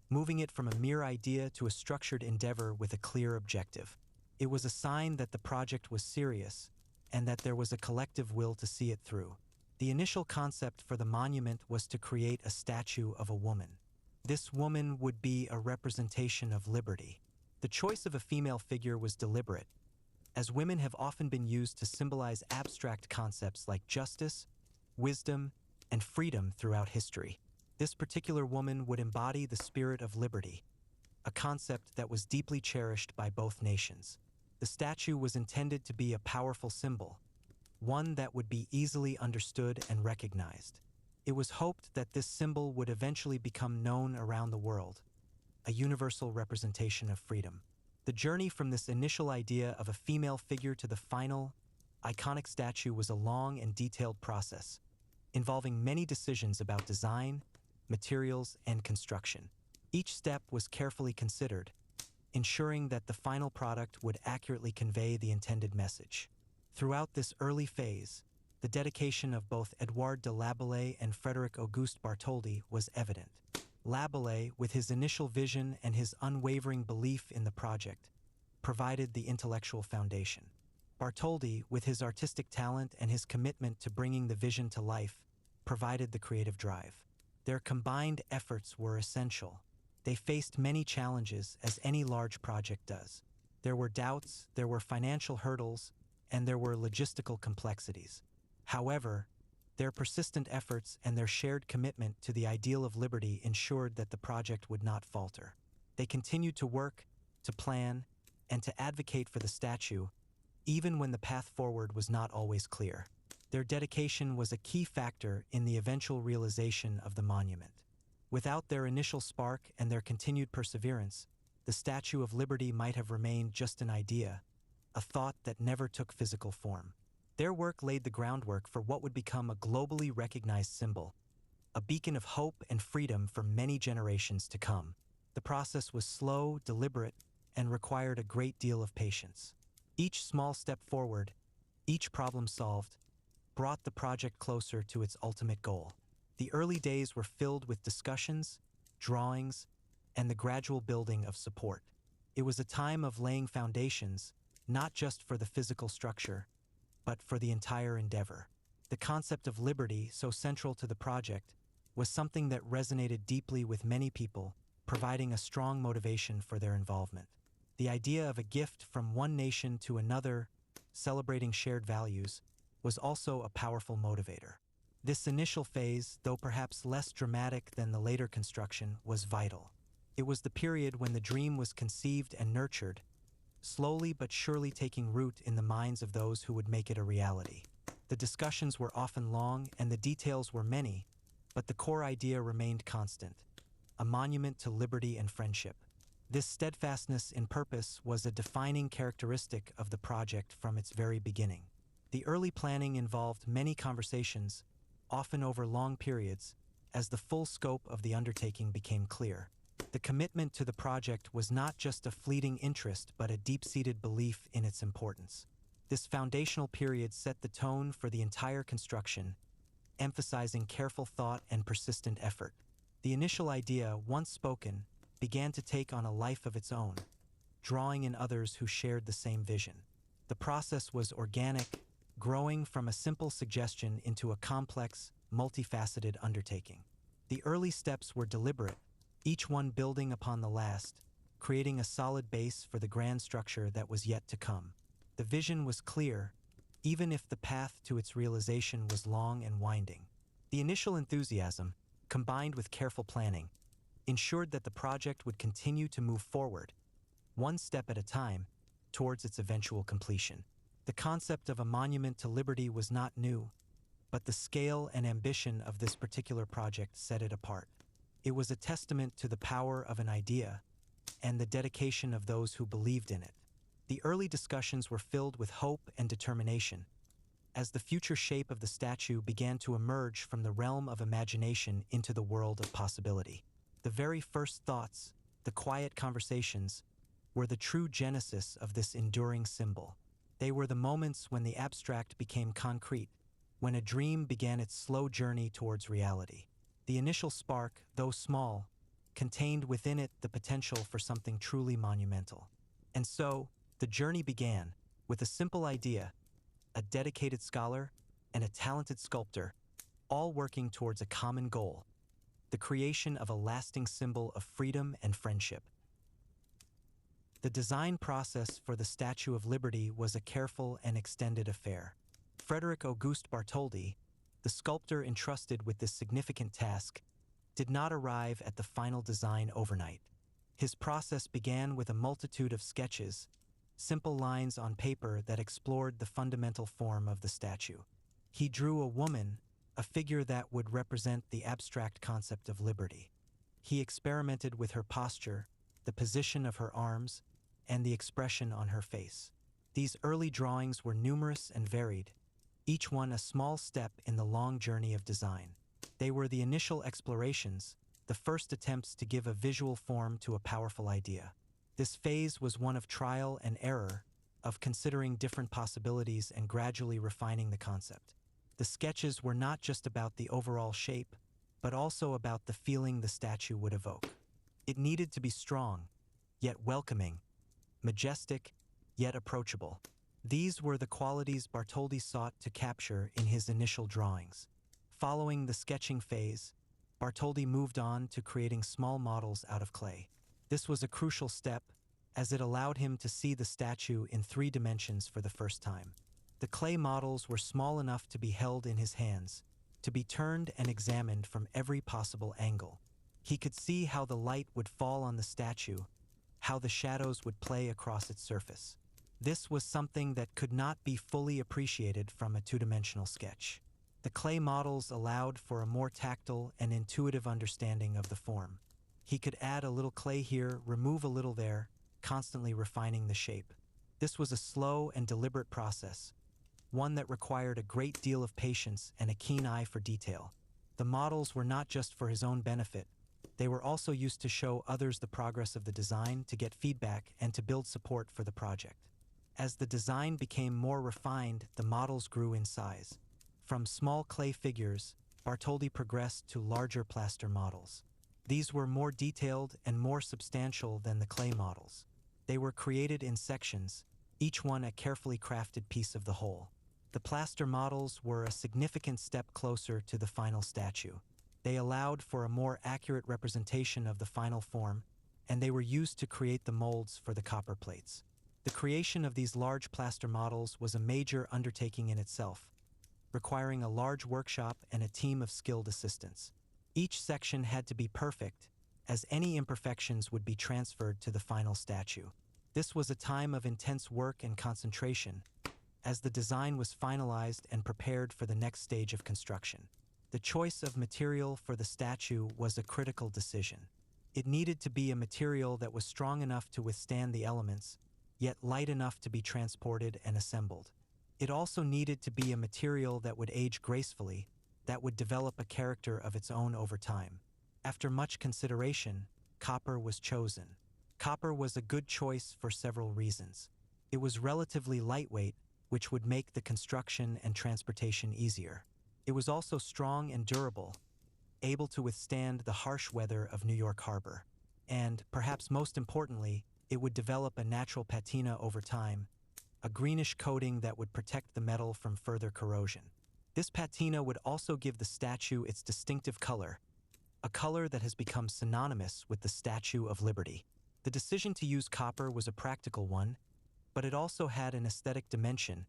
moving it from a mere idea to a structured endeavor with a clear objective. It was a sign that the project was serious, and that there was a collective will to see it through. The initial concept for the monument was to create a statue of a woman. This woman would be a representation of liberty. The choice of a female figure was deliberate, as women have often been used to symbolize abstract concepts like justice, wisdom, and freedom throughout history. This particular woman would embody the spirit of liberty, a concept that was deeply cherished by both nations. The statue was intended to be a powerful symbol, one that would be easily understood and recognized. It was hoped that this symbol would eventually become known around the world, a universal representation of freedom. The journey from this initial idea of a female figure to the final, iconic statue was a long and detailed process, involving many decisions about design, materials, and construction. Each step was carefully considered, ensuring that the final product would accurately convey the intended message. Throughout this early phase, the dedication of both Edouard de Laboulaye and Frédéric Auguste Bartholdi was evident. Laboulaye, with his initial vision and his unwavering belief in the project, provided the intellectual foundation. Bartholdi, with his artistic talent and his commitment to bringing the vision to life, provided the creative drive. Their combined efforts were essential. They faced many challenges, as any large project does. There were doubts, there were financial hurdles, and there were logistical complexities. However, their persistent efforts and their shared commitment to the ideal of liberty ensured that the project would not falter. They continued to work, to plan, and to advocate for the statue, even when the path forward was not always clear. Their dedication was a key factor in the eventual realization of the monument. Without their initial spark and their continued perseverance, the Statue of Liberty might have remained just an idea, a thought that never took physical form. Their work laid the groundwork for what would become a globally recognized symbol, a beacon of hope and freedom for many generations to come. The process was slow, deliberate, and required a great deal of patience. Each small step forward, each problem solved, brought the project closer to its ultimate goal. The early days were filled with discussions, drawings, and the gradual building of support. It was a time of laying foundations, not just for the physical structure, but for the entire endeavor. The concept of liberty, so central to the project, was something that resonated deeply with many people, providing a strong motivation for their involvement. The idea of a gift from one nation to another, celebrating shared values, was also a powerful motivator. This initial phase, though perhaps less dramatic than the later construction, was vital. It was the period when the dream was conceived and nurtured, slowly but surely taking root in the minds of those who would make it a reality. The discussions were often long and the details were many, but the core idea remained constant: a monument to liberty and friendship. This steadfastness in purpose was a defining characteristic of the project from its very beginning. The early planning involved many conversations, often over long periods, as the full scope of the undertaking became clear. The commitment to the project was not just a fleeting interest but a deep-seated belief in its importance. This foundational period set the tone for the entire construction, emphasizing careful thought and persistent effort. The initial idea, once spoken, began to take on a life of its own, drawing in others who shared the same vision. The process was organic, growing from a simple suggestion into a complex, multifaceted undertaking. The early steps were deliberate, each one building upon the last, creating a solid base for the grand structure that was yet to come. The vision was clear, even if the path to its realization was long and winding. The initial enthusiasm, combined with careful planning, ensured that the project would continue to move forward, one step at a time, towards its eventual completion. The concept of a monument to liberty was not new, but the scale and ambition of this particular project set it apart. It was a testament to the power of an idea and the dedication of those who believed in it. The early discussions were filled with hope and determination, as the future shape of the statue began to emerge from the realm of imagination into the world of possibility. The very first thoughts, the quiet conversations, were the true genesis of this enduring symbol. They were the moments when the abstract became concrete, when a dream began its slow journey towards reality. The initial spark, though small, contained within it the potential for something truly monumental. And so, the journey began, with a simple idea, a dedicated scholar, and a talented sculptor, all working towards a common goal: the creation of a lasting symbol of freedom and friendship. The design process for the Statue of Liberty was a careful and extended affair. Frederick Auguste Bartholdi, the sculptor entrusted with this significant task, did not arrive at the final design overnight. His process began with a multitude of sketches, simple lines on paper that explored the fundamental form of the statue. He drew a woman, a figure that would represent the abstract concept of liberty. He experimented with her posture, the position of her arms, and the expression on her face. These early drawings were numerous and varied, each one a small step in the long journey of design. They were the initial explorations, the first attempts to give a visual form to a powerful idea. This phase was one of trial and error, of considering different possibilities and gradually refining the concept. The sketches were not just about the overall shape, but also about the feeling the statue would evoke. It needed to be strong, yet welcoming, majestic, yet approachable. These were the qualities Bartholdi sought to capture in his initial drawings. Following the sketching phase, Bartholdi moved on to creating small models out of clay. This was a crucial step, as it allowed him to see the statue in 3 dimensions for the first time. The clay models were small enough to be held in his hands, to be turned and examined from every possible angle. He could see how the light would fall on the statue, how the shadows would play across its surface. This was something that could not be fully appreciated from a 2-dimensional sketch. The clay models allowed for a more tactile and intuitive understanding of the form. He could add a little clay here, remove a little there, constantly refining the shape. This was a slow and deliberate process, one that required a great deal of patience and a keen eye for detail. The models were not just for his own benefit, they were also used to show others the progress of the design, to get feedback, and to build support for the project. As the design became more refined, the models grew in size. From small clay figures, Bartholdi progressed to larger plaster models. These were more detailed and more substantial than the clay models. They were created in sections, each one a carefully crafted piece of the whole. The plaster models were a significant step closer to the final statue. They allowed for a more accurate representation of the final form, and they were used to create the molds for the copper plates. The creation of these large plaster models was a major undertaking in itself, requiring a large workshop and a team of skilled assistants. Each section had to be perfect, as any imperfections would be transferred to the final statue. This was a time of intense work and concentration, as the design was finalized and prepared for the next stage of construction. The choice of material for the statue was a critical decision. It needed to be a material that was strong enough to withstand the elements, yet light enough to be transported and assembled. It also needed to be a material that would age gracefully, that would develop a character of its own over time. After much consideration, copper was chosen. Copper was a good choice for several reasons. It was relatively lightweight, which would make the construction and transportation easier. It was also strong and durable, able to withstand the harsh weather of New York Harbor. And, perhaps most importantly, it would develop a natural patina over time, a greenish coating that would protect the metal from further corrosion. This patina would also give the statue its distinctive color, a color that has become synonymous with the Statue of Liberty. The decision to use copper was a practical one, but it also had an aesthetic dimension,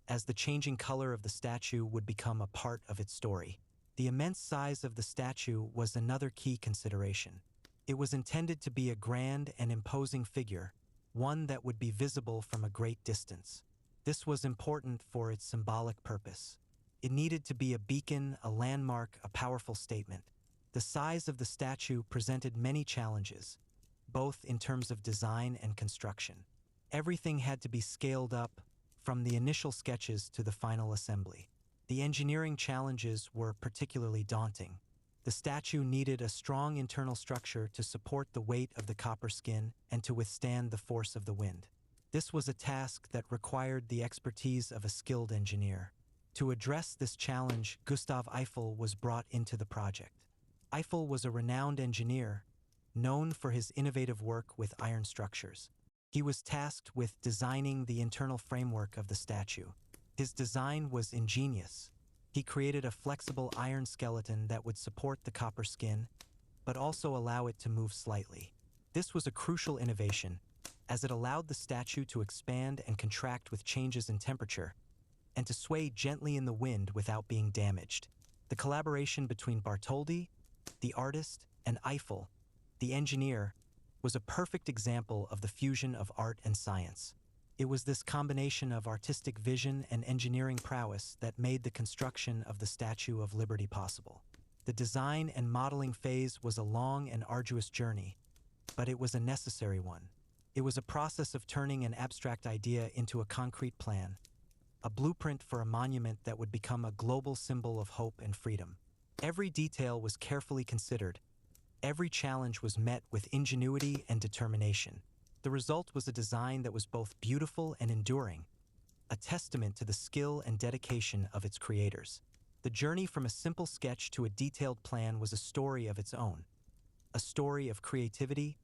as the changing color of the statue would become a part of its story. The immense size of the statue was another key consideration. It was intended to be a grand and imposing figure, one that would be visible from a great distance. This was important for its symbolic purpose. It needed to be a beacon, a landmark, a powerful statement. The size of the statue presented many challenges, both in terms of design and construction. Everything had to be scaled up, from the initial sketches to the final assembly. The engineering challenges were particularly daunting. The statue needed a strong internal structure to support the weight of the copper skin and to withstand the force of the wind. This was a task that required the expertise of a skilled engineer. To address this challenge, Gustav Eiffel was brought into the project. Eiffel was a renowned engineer, known for his innovative work with iron structures. He was tasked with designing the internal framework of the statue. His design was ingenious. He created a flexible iron skeleton that would support the copper skin, but also allow it to move slightly. This was a crucial innovation, as it allowed the statue to expand and contract with changes in temperature, and to sway gently in the wind without being damaged. The collaboration between Bartholdi, the artist, and Eiffel, the engineer, was a perfect example of the fusion of art and science. It was this combination of artistic vision and engineering prowess that made the construction of the Statue of Liberty possible. The design and modeling phase was a long and arduous journey, but it was a necessary one. It was a process of turning an abstract idea into a concrete plan, a blueprint for a monument that would become a global symbol of hope and freedom. Every detail was carefully considered. Every challenge was met with ingenuity and determination. The result was a design that was both beautiful and enduring, a testament to the skill and dedication of its creators. The journey from a simple sketch to a detailed plan was a story of its own, a story of creativity,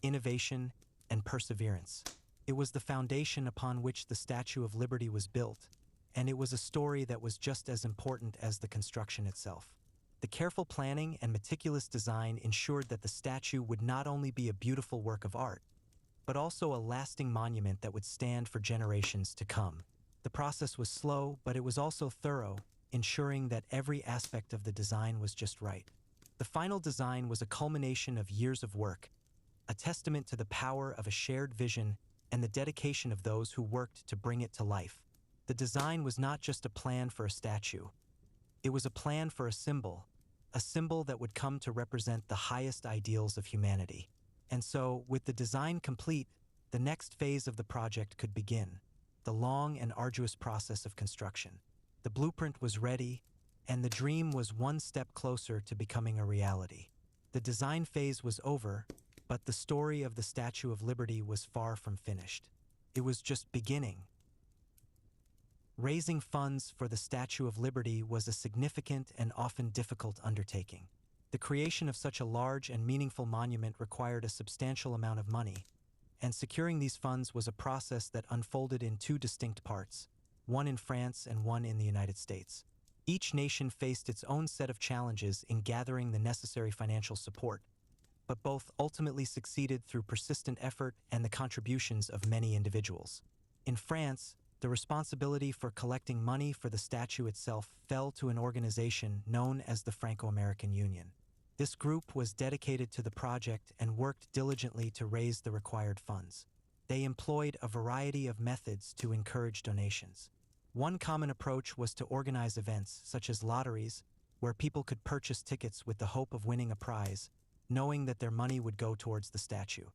innovation, and perseverance. It was the foundation upon which the Statue of Liberty was built, and it was a story that was just as important as the construction itself. The careful planning and meticulous design ensured that the statue would not only be a beautiful work of art, but also a lasting monument that would stand for generations to come. The process was slow, but it was also thorough, ensuring that every aspect of the design was just right. The final design was a culmination of years of work, a testament to the power of a shared vision and the dedication of those who worked to bring it to life. The design was not just a plan for a statue. It was a plan for a symbol that would come to represent the highest ideals of humanity. And so, with the design complete, the next phase of the project could begin, the long and arduous process of construction. The blueprint was ready, and the dream was one step closer to becoming a reality. The design phase was over, but the story of the Statue of Liberty was far from finished. It was just beginning. Raising funds for the Statue of Liberty was a significant and often difficult undertaking. The creation of such a large and meaningful monument required a substantial amount of money, and securing these funds was a process that unfolded in two distinct parts, one in France and one in the United States. Each nation faced its own set of challenges in gathering the necessary financial support, but both ultimately succeeded through persistent effort and the contributions of many individuals. In France, the responsibility for collecting money for the statue itself fell to an organization known as the Franco-American Union. This group was dedicated to the project and worked diligently to raise the required funds. They employed a variety of methods to encourage donations. One common approach was to organize events, such as lotteries, where people could purchase tickets with the hope of winning a prize, knowing that their money would go towards the statue.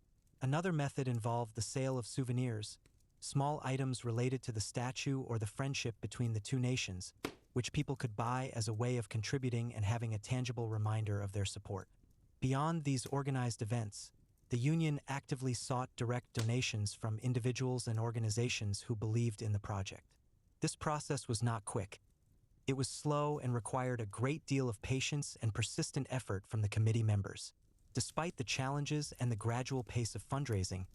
Another method involved the sale of souvenirs, small items related to the statue or the friendship between the two nations, which people could buy as a way of contributing and having a tangible reminder of their support. Beyond these organized events, the Union actively sought direct donations from individuals and organizations who believed in the project. This process was not quick. It was slow and required a great deal of patience and persistent effort from the committee members. Despite the challenges and the gradual pace of fundraising,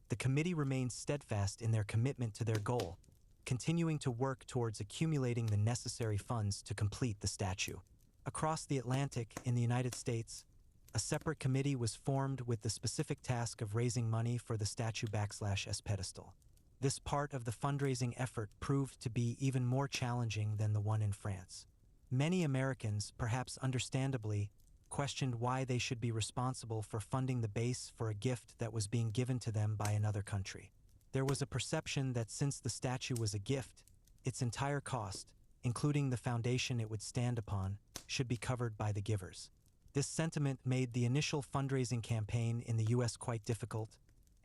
the committee remained steadfast in their commitment to their goal, continuing to work towards accumulating the necessary funds to complete the statue. Across the Atlantic, in the United States, a separate committee was formed with the specific task of raising money for the statue/S pedestal. This part of the fundraising effort proved to be even more challenging than the one in France. Many Americans, perhaps understandably, questioned why they should be responsible for funding the base for a gift that was being given to them by another country. There was a perception that since the statue was a gift, its entire cost, including the foundation it would stand upon, should be covered by the givers. This sentiment made the initial fundraising campaign in the U.S. quite difficult,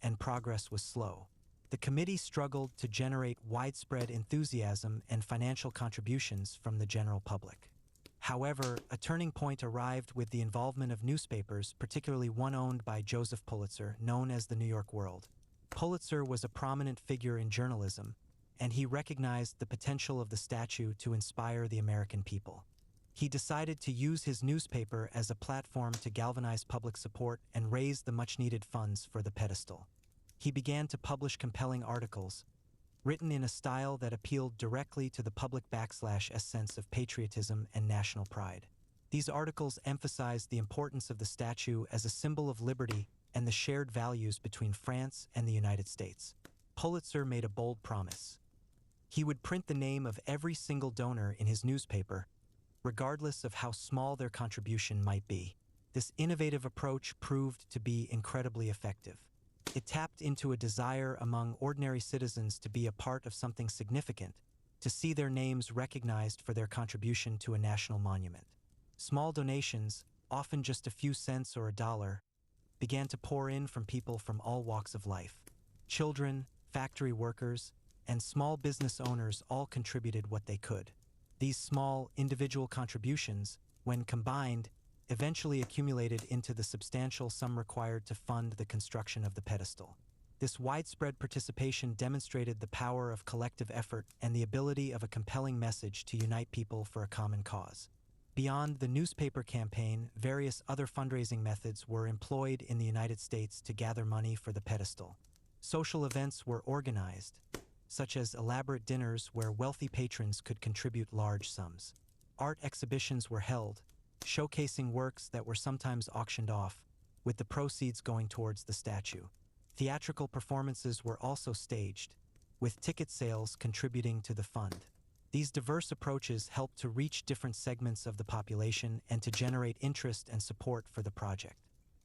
and progress was slow. The committee struggled to generate widespread enthusiasm and financial contributions from the general public. However, a turning point arrived with the involvement of newspapers, particularly one owned by Joseph Pulitzer, known as the New York World. Pulitzer was a prominent figure in journalism, and he recognized the potential of the statue to inspire the American people. He decided to use his newspaper as a platform to galvanize public support and raise the much-needed funds for the pedestal. He began to publish compelling articles, written in a style that appealed directly to the public sense of patriotism and national pride. These articles emphasized the importance of the statue as a symbol of liberty and the shared values between France and the United States. Pulitzer made a bold promise. He would print the name of every single donor in his newspaper, regardless of how small their contribution might be. This innovative approach proved to be incredibly effective. It tapped into a desire among ordinary citizens to be a part of something significant, to see their names recognized for their contribution to a national monument. Small donations, often just a few cents or $1, began to pour in from people from all walks of life. Children, factory workers, and small business owners all contributed what they could. These small, individual contributions, when combined, eventually accumulated into the substantial sum required to fund the construction of the pedestal. This widespread participation demonstrated the power of collective effort and the ability of a compelling message to unite people for a common cause. Beyond the newspaper campaign, various other fundraising methods were employed in the United States to gather money for the pedestal. Social events were organized, such as elaborate dinners where wealthy patrons could contribute large sums. Art exhibitions were held, showcasing works that were sometimes auctioned off, with the proceeds going towards the statue. Theatrical performances were also staged, with ticket sales contributing to the fund. These diverse approaches helped to reach different segments of the population and to generate interest and support for the project.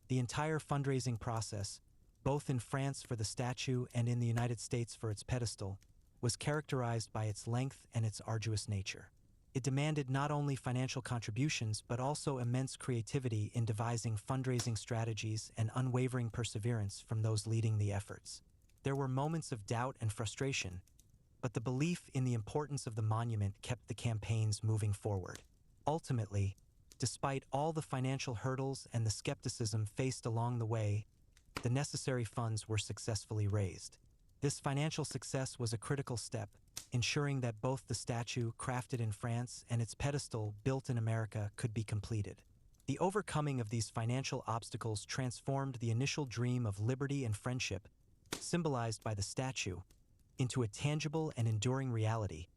The entire fundraising process, both in France for the statue and in the United States for its pedestal, was characterized by its length and its arduous nature. It demanded not only financial contributions but also immense creativity in devising fundraising strategies and unwavering perseverance from those leading the efforts. There were moments of doubt and frustration, but the belief in the importance of the monument kept the campaigns moving forward. Ultimately, despite all the financial hurdles and the skepticism faced along the way, the necessary funds were successfully raised. This financial success was a critical step, ensuring that both the statue, crafted in France, and its pedestal, built in America, could be completed. The overcoming of these financial obstacles transformed the initial dream of liberty and friendship, symbolized by the statue, into a tangible and enduring reality,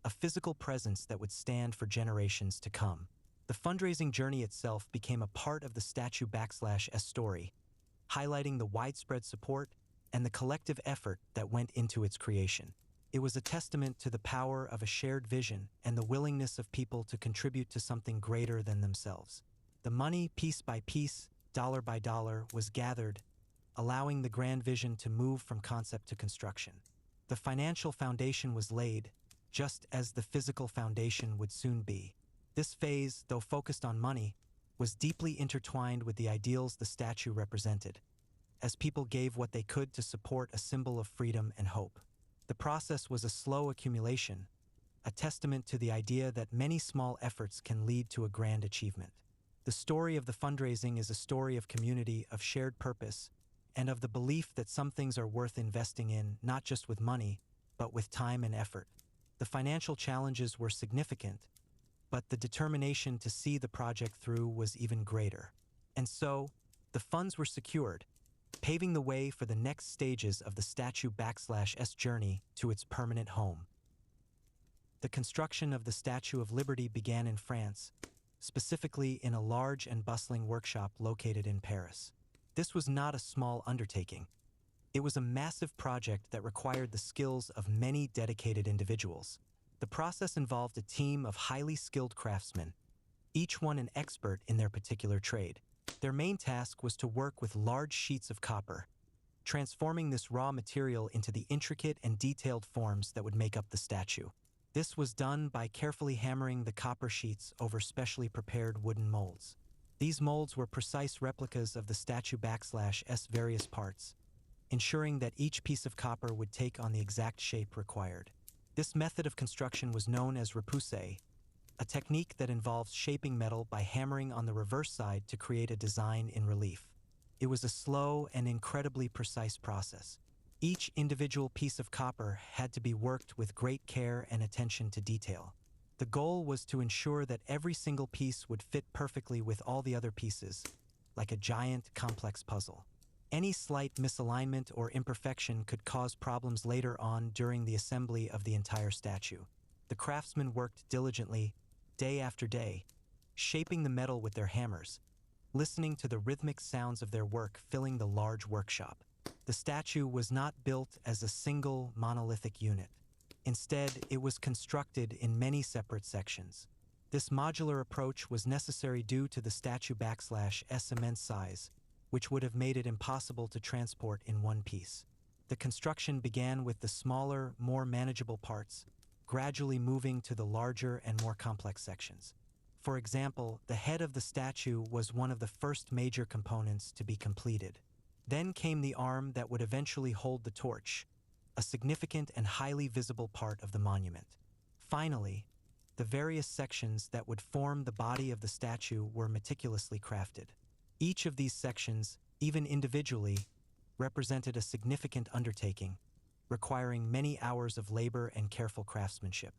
a physical presence that would stand for generations to come. The fundraising journey itself became a part of the statue/s story, highlighting the widespread support and the collective effort that went into its creation. It was a testament to the power of a shared vision and the willingness of people to contribute to something greater than themselves. The money, piece by piece, dollar by dollar, was gathered, allowing the grand vision to move from concept to construction. The financial foundation was laid, just as the physical foundation would soon be. This phase, though focused on money, was deeply intertwined with the ideals the statue represented, as people gave what they could to support a symbol of freedom and hope. The process was a slow accumulation, a testament to the idea that many small efforts can lead to a grand achievement. The story of the fundraising is a story of community, of shared purpose, and of the belief that some things are worth investing in, not just with money, but with time and effort. The financial challenges were significant, but the determination to see the project through was even greater. And so, the funds were secured, paving the way for the next stages of the statue/s journey to its permanent home. The construction of the Statue of Liberty began in France, specifically in a large and bustling workshop located in Paris. This was not a small undertaking. It was a massive project that required the skills of many dedicated individuals. The process involved a team of highly skilled craftsmen, each one an expert in their particular trade. Their main task was to work with large sheets of copper, transforming this raw material into the intricate and detailed forms that would make up the statue. This was done by carefully hammering the copper sheets over specially prepared wooden molds. These molds were precise replicas of the statue/s various parts, ensuring that each piece of copper would take on the exact shape required. This method of construction was known as repoussé, a technique that involves shaping metal by hammering on the reverse side to create a design in relief. It was a slow and incredibly precise process. Each individual piece of copper had to be worked with great care and attention to detail. The goal was to ensure that every single piece would fit perfectly with all the other pieces, like a giant, complex puzzle. Any slight misalignment or imperfection could cause problems later on during the assembly of the entire statue. The craftsmen worked diligently, day after day, shaping the metal with their hammers, listening to the rhythmic sounds of their work filling the large workshop. The statue was not built as a single monolithic unit. Instead, it was constructed in many separate sections. This modular approach was necessary due to the statue***'s immense size, which would have made it impossible to transport in one piece. The construction began with the smaller, more manageable parts, gradually moving to the larger and more complex sections. For example, the head of the statue was one of the first major components to be completed. Then came the arm that would eventually hold the torch, a significant and highly visible part of the monument. Finally, the various sections that would form the body of the statue were meticulously crafted. Each of these sections, even individually, represented a significant undertaking, requiring many hours of labor and careful craftsmanship.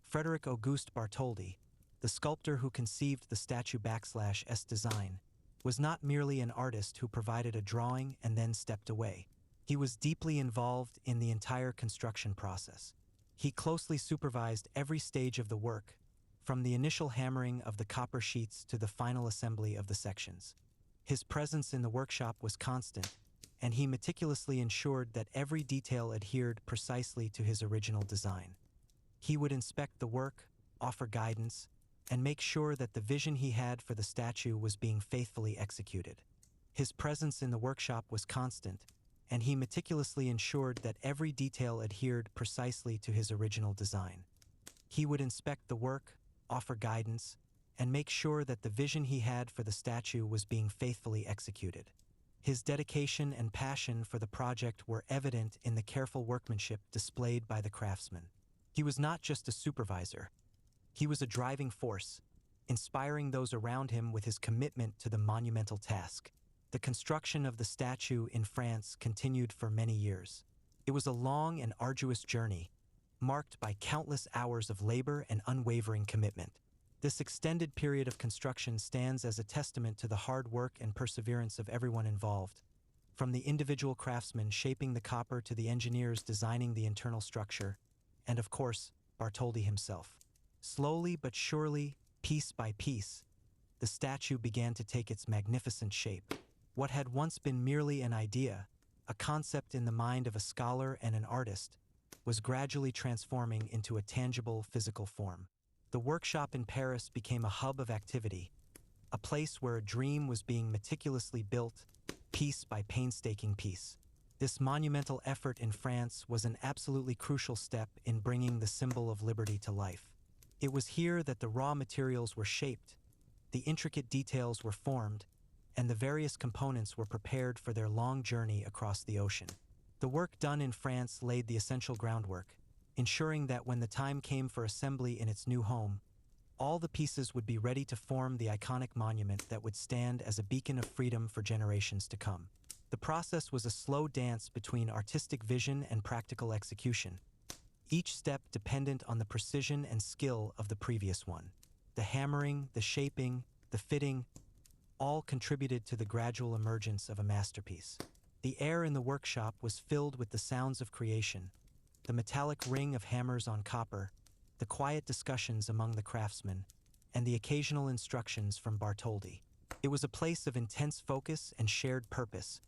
Frederick Auguste Bartholdi, the sculptor who conceived the statue***'s design, was not merely an artist who provided a drawing and then stepped away. He was deeply involved in the entire construction process. He closely supervised every stage of the work, from the initial hammering of the copper sheets to the final assembly of the sections. His presence in the workshop was constant, and he meticulously ensured that every detail adhered precisely to his original design. He would inspect the work, offer guidance, and make sure that the vision he had for the statue was being faithfully executed. His presence in the workshop was constant, and he meticulously ensured that every detail adhered precisely to his original design. He would inspect the work, offer guidance, and make sure that the vision he had for the statue was being faithfully executed. His dedication and passion for the project were evident in the careful workmanship displayed by the craftsmen. He was not just a supervisor. He was a driving force, inspiring those around him with his commitment to the monumental task. The construction of the statue in France continued for many years. It was a long and arduous journey, marked by countless hours of labor and unwavering commitment. This extended period of construction stands as a testament to the hard work and perseverance of everyone involved, from the individual craftsmen shaping the copper to the engineers designing the internal structure, and of course, Bartholdi himself. Slowly but surely, piece by piece, the statue began to take its magnificent shape. What had once been merely an idea, a concept in the mind of a scholar and an artist, was gradually transforming into a tangible physical form. The workshop in Paris became a hub of activity, a place where a dream was being meticulously built, piece by painstaking piece. This monumental effort in France was an absolutely crucial step in bringing the symbol of liberty to life. It was here that the raw materials were shaped, the intricate details were formed, and the various components were prepared for their long journey across the ocean. The work done in France laid the essential groundwork, ensuring that when the time came for assembly in its new home, all the pieces would be ready to form the iconic monument that would stand as a beacon of freedom for generations to come. The process was a slow dance between artistic vision and practical execution, each step dependent on the precision and skill of the previous one. The hammering, the shaping, the fitting, all contributed to the gradual emergence of a masterpiece. The air in the workshop was filled with the sounds of creation, the metallic ring of hammers on copper, the quiet discussions among the craftsmen, and the occasional instructions from Bartholdi. It was a place of intense focus and shared purpose,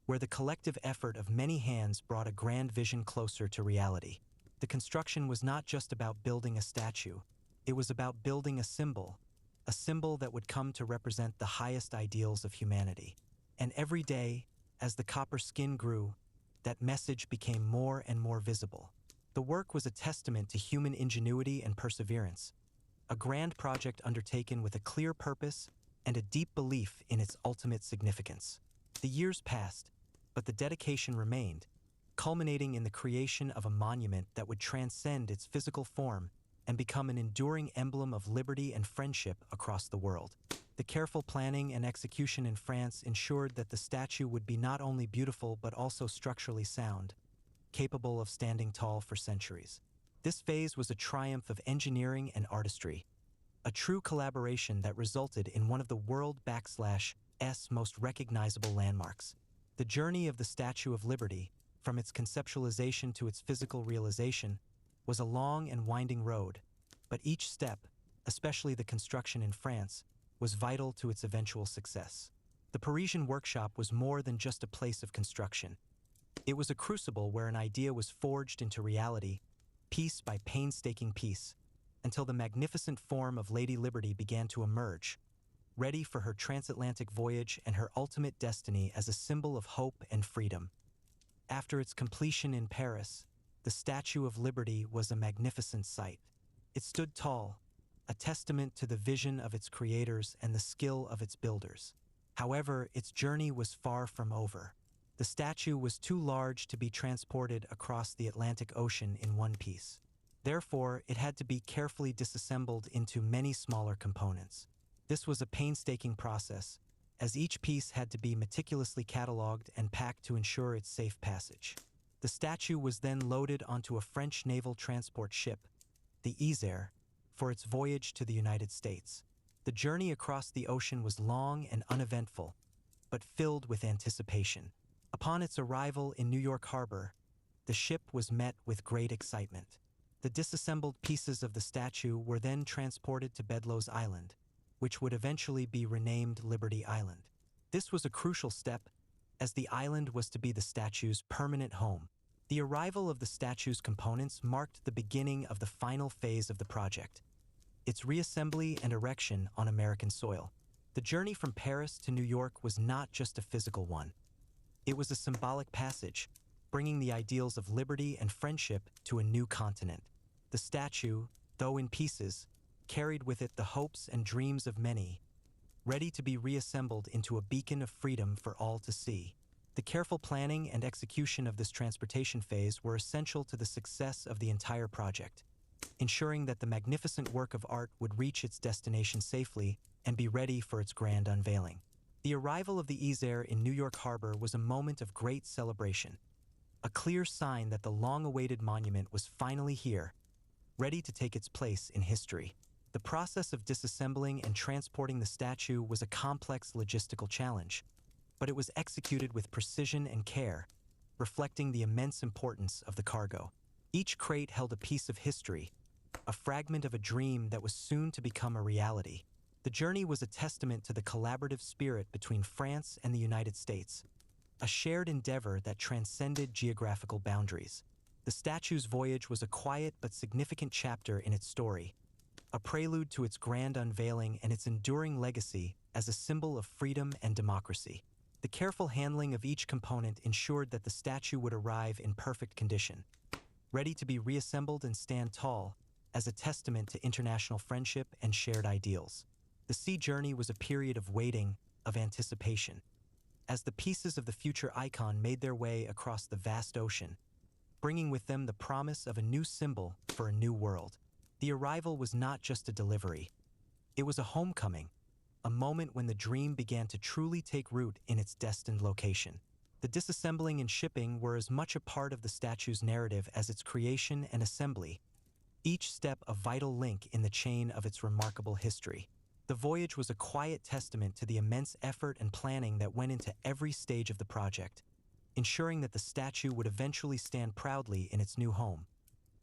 where the collective effort of many hands brought a grand vision closer to reality. The construction was not just about building a statue, it was about building a symbol that would come to represent the highest ideals of humanity. And every day, as the copper skin grew, that message became more and more visible. The work was a testament to human ingenuity and perseverance, a grand project undertaken with a clear purpose and a deep belief in its ultimate significance. The years passed, but the dedication remained, culminating in the creation of a monument that would transcend its physical form and become an enduring emblem of liberty and friendship across the world. The careful planning and execution in France ensured that the statue would be not only beautiful but also structurally sound, capable of standing tall for centuries. This phase was a triumph of engineering and artistry, a true collaboration that resulted in one of the world's most recognizable landmarks. The journey of the Statue of Liberty, from its conceptualization to its physical realization, was a long and winding road, but each step, especially the construction in France, was vital to its eventual success. The Parisian workshop was more than just a place of construction. It was a crucible where an idea was forged into reality, piece by painstaking piece, until the magnificent form of Lady Liberty began to emerge, ready for her transatlantic voyage and her ultimate destiny as a symbol of hope and freedom. After its completion in Paris, the Statue of Liberty was a magnificent sight. It stood tall, a testament to the vision of its creators and the skill of its builders. However, its journey was far from over. The statue was too large to be transported across the Atlantic Ocean in one piece. Therefore, it had to be carefully disassembled into many smaller components. This was a painstaking process, as each piece had to be meticulously catalogued and packed to ensure its safe passage. The statue was then loaded onto a French naval transport ship, the Isère, for its voyage to the United States. The journey across the ocean was long and uneventful, but filled with anticipation. Upon its arrival in New York Harbor, the ship was met with great excitement. The disassembled pieces of the statue were then transported to Bedloe's Island, which would eventually be renamed Liberty Island. This was a crucial step, as the island was to be the statue's permanent home. The arrival of the statue's components marked the beginning of the final phase of the project, its reassembly and erection on American soil. The journey from Paris to New York was not just a physical one. It was a symbolic passage, bringing the ideals of liberty and friendship to a new continent. The statue, though in pieces, carried with it the hopes and dreams of many, ready to be reassembled into a beacon of freedom for all to see. The careful planning and execution of this transportation phase were essential to the success of the entire project, ensuring that the magnificent work of art would reach its destination safely and be ready for its grand unveiling. The arrival of the Isère in New York Harbor was a moment of great celebration, a clear sign that the long-awaited monument was finally here, ready to take its place in history. The process of disassembling and transporting the statue was a complex logistical challenge, but it was executed with precision and care, reflecting the immense importance of the cargo. Each crate held a piece of history, a fragment of a dream that was soon to become a reality. The journey was a testament to the collaborative spirit between France and the United States, a shared endeavor that transcended geographical boundaries. The statue's voyage was a quiet but significant chapter in its story, a prelude to its grand unveiling and its enduring legacy as a symbol of freedom and democracy. The careful handling of each component ensured that the statue would arrive in perfect condition, ready to be reassembled and stand tall as a testament to international friendship and shared ideals. The sea journey was a period of waiting, of anticipation, as the pieces of the future icon made their way across the vast ocean, bringing with them the promise of a new symbol for a new world. The arrival was not just a delivery. It was a homecoming, a moment when the dream began to truly take root in its destined location. The disassembling and shipping were as much a part of the statue's narrative as its creation and assembly, each step a vital link in the chain of its remarkable history. The voyage was a quiet testament to the immense effort and planning that went into every stage of the project, ensuring that the statue would eventually stand proudly in its new home,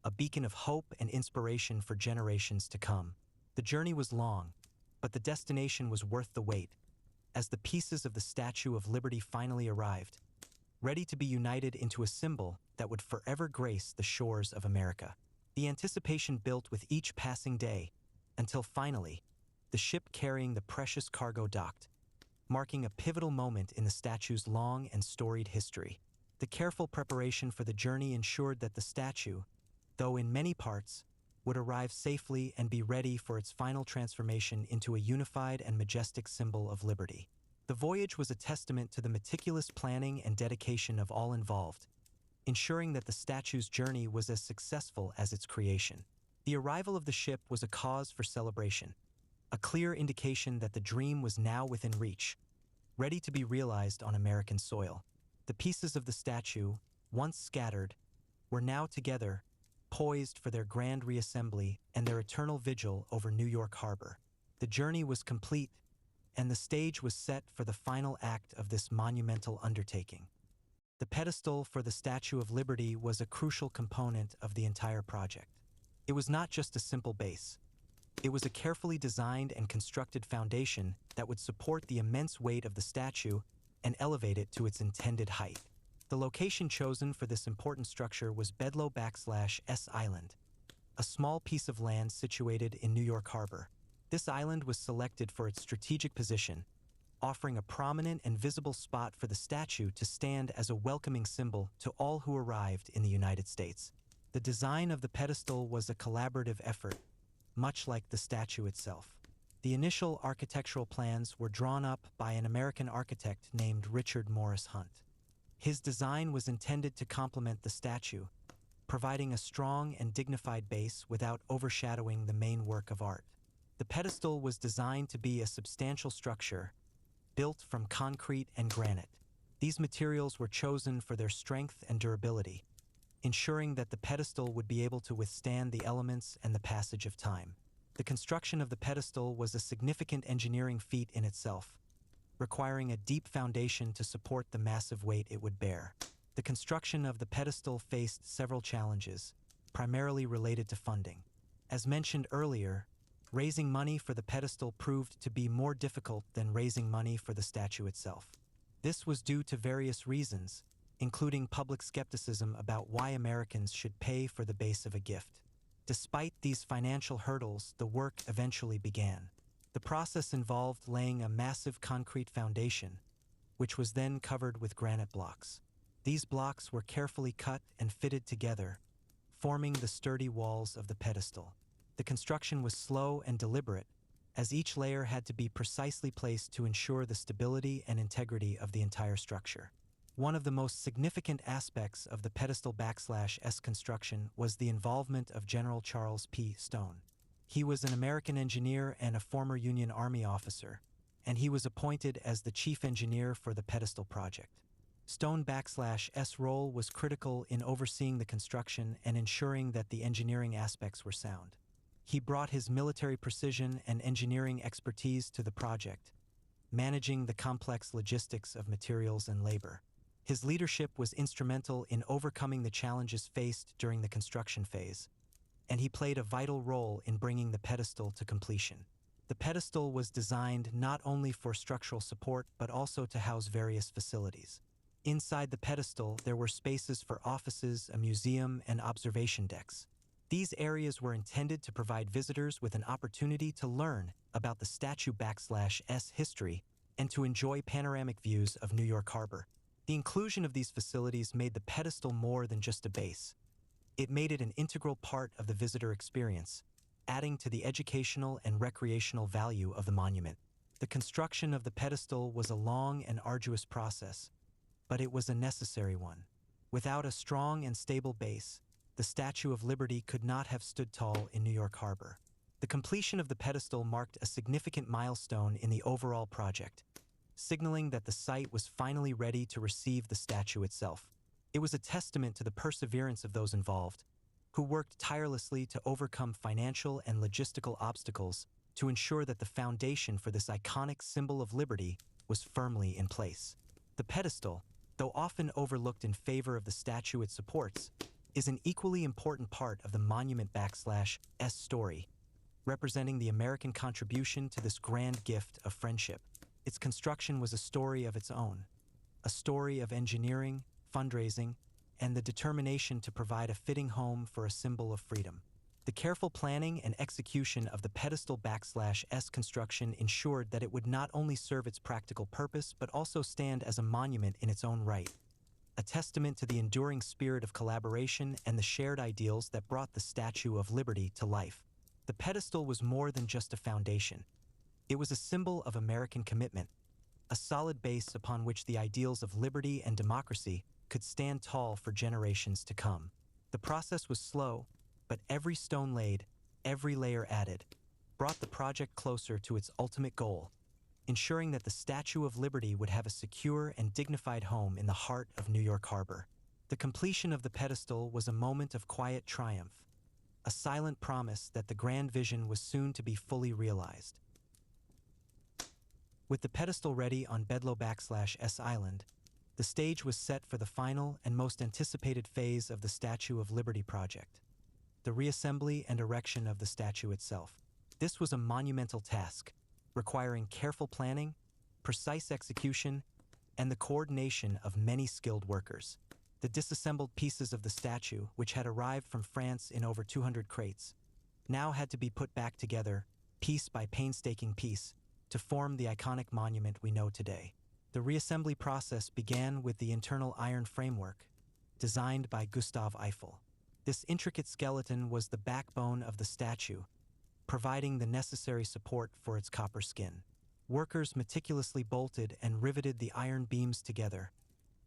a beacon of hope and inspiration for generations to come. The journey was long, but the destination was worth the wait, as the pieces of the Statue of Liberty finally arrived, ready to be united into a symbol that would forever grace the shores of America. The anticipation built with each passing day, until finally, the ship carrying the precious cargo docked, marking a pivotal moment in the statue's long and storied history. The careful preparation for the journey ensured that the statue, though in many parts, would arrive safely and be ready for its final transformation into a unified and majestic symbol of liberty. The voyage was a testament to the meticulous planning and dedication of all involved, ensuring that the statue's journey was as successful as its creation. The arrival of the ship was a cause for celebration, a clear indication that the dream was now within reach, ready to be realized on American soil. The pieces of the statue, once scattered, were now together, poised for their grand reassembly and their eternal vigil over New York Harbor. The journey was complete, and the stage was set for the final act of this monumental undertaking. The pedestal for the Statue of Liberty was a crucial component of the entire project. It was not just a simple base. It was a carefully designed and constructed foundation that would support the immense weight of the statue and elevate it to its intended height. The location chosen for this important structure was Bedloe/S Island, a small piece of land situated in New York Harbor. This island was selected for its strategic position, offering a prominent and visible spot for the statue to stand as a welcoming symbol to all who arrived in the United States. The design of the pedestal was a collaborative effort, much like the statue itself. The initial architectural plans were drawn up by an American architect named Richard Morris Hunt. His design was intended to complement the statue, providing a strong and dignified base without overshadowing the main work of art. The pedestal was designed to be a substantial structure, built from concrete and granite. These materials were chosen for their strength and durability, ensuring that the pedestal would be able to withstand the elements and the passage of time. The construction of the pedestal was a significant engineering feat in itself, requiring a deep foundation to support the massive weight it would bear. The construction of the pedestal faced several challenges, primarily related to funding. As mentioned earlier, raising money for the pedestal proved to be more difficult than raising money for the statue itself. This was due to various reasons, including public skepticism about why Americans should pay for the base of a gift. Despite these financial hurdles, the work eventually began. The process involved laying a massive concrete foundation, which was then covered with granite blocks. These blocks were carefully cut and fitted together, forming the sturdy walls of the pedestal. The construction was slow and deliberate, as each layer had to be precisely placed to ensure the stability and integrity of the entire structure. One of the most significant aspects of the pedestal/S construction was the involvement of General Charles P. Stone. He was an American engineer and a former Union Army officer, and he was appointed as the chief engineer for the pedestal project. Stone/S role was critical in overseeing the construction and ensuring that the engineering aspects were sound. He brought his military precision and engineering expertise to the project, managing the complex logistics of materials and labor. His leadership was instrumental in overcoming the challenges faced during the construction phase, and he played a vital role in bringing the pedestal to completion. The pedestal was designed not only for structural support but also to house various facilities. Inside the pedestal, there were spaces for offices, a museum, and observation decks. These areas were intended to provide visitors with an opportunity to learn about the statue/S history and to enjoy panoramic views of New York Harbor. The inclusion of these facilities made the pedestal more than just a base. It made it an integral part of the visitor experience, adding to the educational and recreational value of the monument. The construction of the pedestal was a long and arduous process, but it was a necessary one. Without a strong and stable base, the Statue of Liberty could not have stood tall in New York Harbor. The completion of the pedestal marked a significant milestone in the overall project, signaling that the site was finally ready to receive the statue itself. It was a testament to the perseverance of those involved, who worked tirelessly to overcome financial and logistical obstacles to ensure that the foundation for this iconic symbol of liberty was firmly in place. The pedestal, though often overlooked in favor of the statue it supports, is an equally important part of the monument/S story, representing the American contribution to this grand gift of friendship. Its construction was a story of its own, a story of engineering, fundraising, and the determination to provide a fitting home for a symbol of freedom. The careful planning and execution of the pedestal/S construction ensured that it would not only serve its practical purpose but also stand as a monument in its own right, a testament to the enduring spirit of collaboration and the shared ideals that brought the Statue of Liberty to life. The pedestal was more than just a foundation. It was a symbol of American commitment, a solid base upon which the ideals of liberty and democracy could stand tall for generations to come. The process was slow, but every stone laid, every layer added, brought the project closer to its ultimate goal, ensuring that the Statue of Liberty would have a secure and dignified home in the heart of New York Harbor. The completion of the pedestal was a moment of quiet triumph, a silent promise that the grand vision was soon to be fully realized. With the pedestal ready on Bedloe / Island, the stage was set for the final and most anticipated phase of the Statue of Liberty project, the reassembly and erection of the statue itself. This was a monumental task, requiring careful planning, precise execution, and the coordination of many skilled workers. The disassembled pieces of the statue, which had arrived from France in over 200 crates, now had to be put back together, piece by painstaking piece, to form the iconic monument we know today. The reassembly process began with the internal iron framework, designed by Gustave Eiffel. This intricate skeleton was the backbone of the statue, providing the necessary support for its copper skin. Workers meticulously bolted and riveted the iron beams together,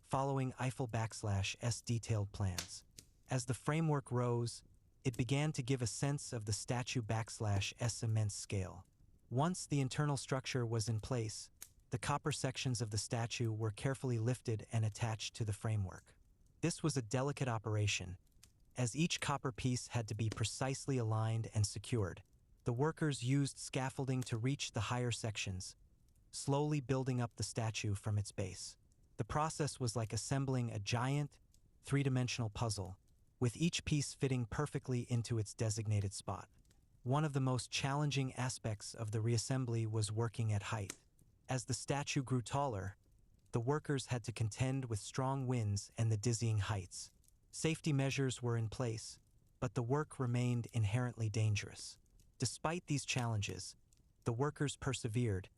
following Eiffel /S detailed plans. As the framework rose, it began to give a sense of the statue /S immense scale. Once the internal structure was in place, the copper sections of the statue were carefully lifted and attached to the framework. This was a delicate operation, as each copper piece had to be precisely aligned and secured. The workers used scaffolding to reach the higher sections, slowly building up the statue from its base. The process was like assembling a giant, three-dimensional puzzle, with each piece fitting perfectly into its designated spot. One of the most challenging aspects of the reassembly was working at height. As the statue grew taller, the workers had to contend with strong winds and the dizzying heights. Safety measures were in place, but the work remained inherently dangerous. Despite these challenges, the workers persevered,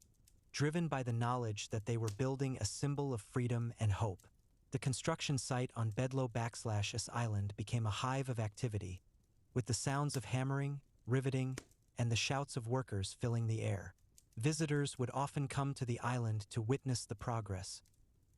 driven by the knowledge that they were building a symbol of freedom and hope. The construction site on Bedloe / Island became a hive of activity, with the sounds of hammering, riveting, and the shouts of workers filling the air. Visitors would often come to the island to witness the progress,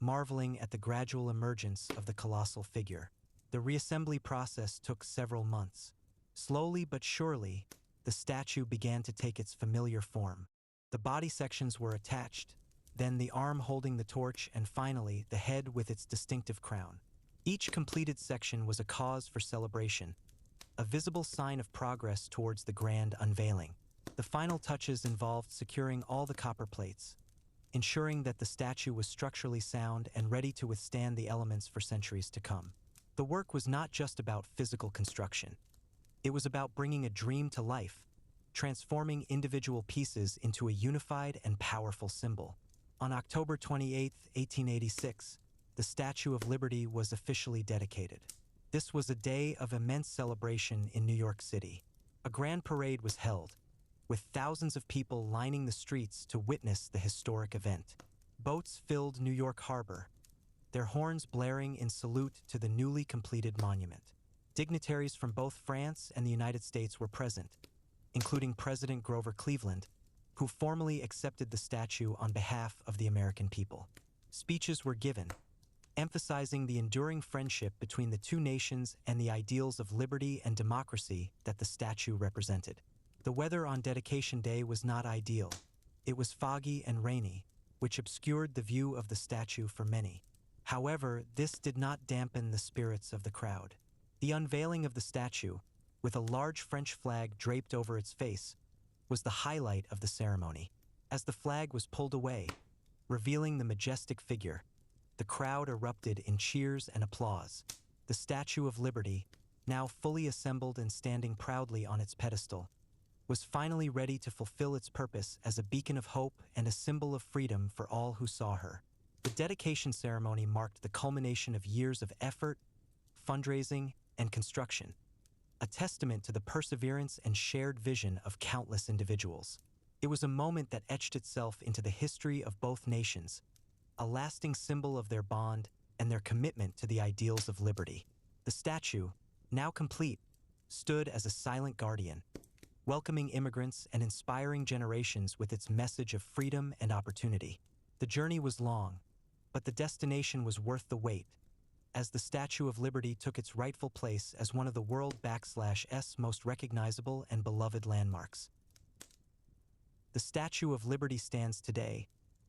marveling at the gradual emergence of the colossal figure. The reassembly process took several months. Slowly but surely, the statue began to take its familiar form. The body sections were attached, then the arm holding the torch, and finally the head with its distinctive crown. Each completed section was a cause for celebration, a visible sign of progress towards the grand unveiling. The final touches involved securing all the copper plates, ensuring that the statue was structurally sound and ready to withstand the elements for centuries to come. The work was not just about physical construction. It was about bringing a dream to life, transforming individual pieces into a unified and powerful symbol. On October 28, 1886, the Statue of Liberty was officially dedicated. This was a day of immense celebration in New York City. A grand parade was held, with thousands of people lining the streets to witness the historic event. Boats filled New York Harbor, their horns blaring in salute to the newly completed monument. Dignitaries from both France and the United States were present, including President Grover Cleveland, who formally accepted the statue on behalf of the American people. Speeches were given, emphasizing the enduring friendship between the two nations and the ideals of liberty and democracy that the statue represented. The weather on dedication day was not ideal. It was foggy and rainy, which obscured the view of the statue for many. However, this did not dampen the spirits of the crowd. The unveiling of the statue, with a large French flag draped over its face, was the highlight of the ceremony. As the flag was pulled away, revealing the majestic figure, the crowd erupted in cheers and applause. The Statue of Liberty, now fully assembled and standing proudly on its pedestal, was finally ready to fulfill its purpose as a beacon of hope and a symbol of freedom for all who saw her. The dedication ceremony marked the culmination of years of effort, fundraising, and construction, a testament to the perseverance and shared vision of countless individuals. It was a moment that etched itself into the history of both nations, a lasting symbol of their bond and their commitment to the ideals of liberty. The statue, now complete, stood as a silent guardian, welcoming immigrants and inspiring generations with its message of freedom and opportunity. The journey was long, but the destination was worth the wait, as the Statue of Liberty took its rightful place as one of the world /S most recognizable and beloved landmarks. The Statue of Liberty stands today,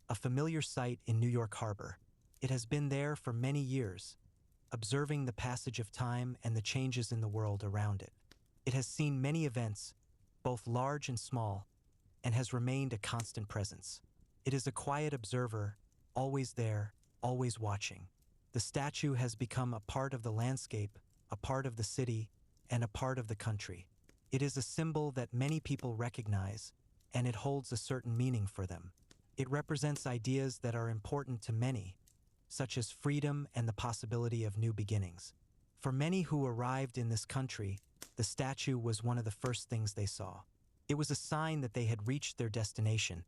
a familiar sight in New York Harbor. It has been there for many years, observing the passage of time and the changes in the world around it. It has seen many events, both large and small, and has remained a constant presence. It is a quiet observer, always there, always watching. The statue has become a part of the landscape, a part of the city, and a part of the country. It is a symbol that many people recognize, and it holds a certain meaning for them. It represents ideas that are important to many, such as freedom and the possibility of new beginnings. For many who arrived in this country, the statue was one of the first things they saw. It was a sign that they had reached their destination,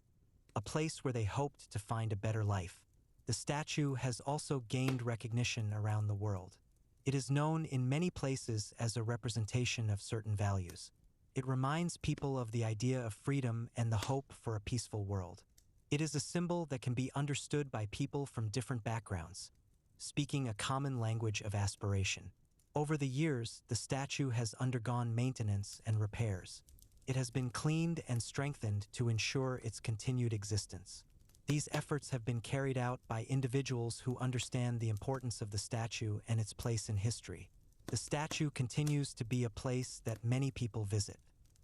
a place where they hoped to find a better life. The statue has also gained recognition around the world. It is known in many places as a representation of certain values. It reminds people of the idea of freedom and the hope for a peaceful world. It is a symbol that can be understood by people from different backgrounds, speaking a common language of aspiration. Over the years, the statue has undergone maintenance and repairs. It has been cleaned and strengthened to ensure its continued existence. These efforts have been carried out by individuals who understand the importance of the statue and its place in history. The statue continues to be a place that many people visit.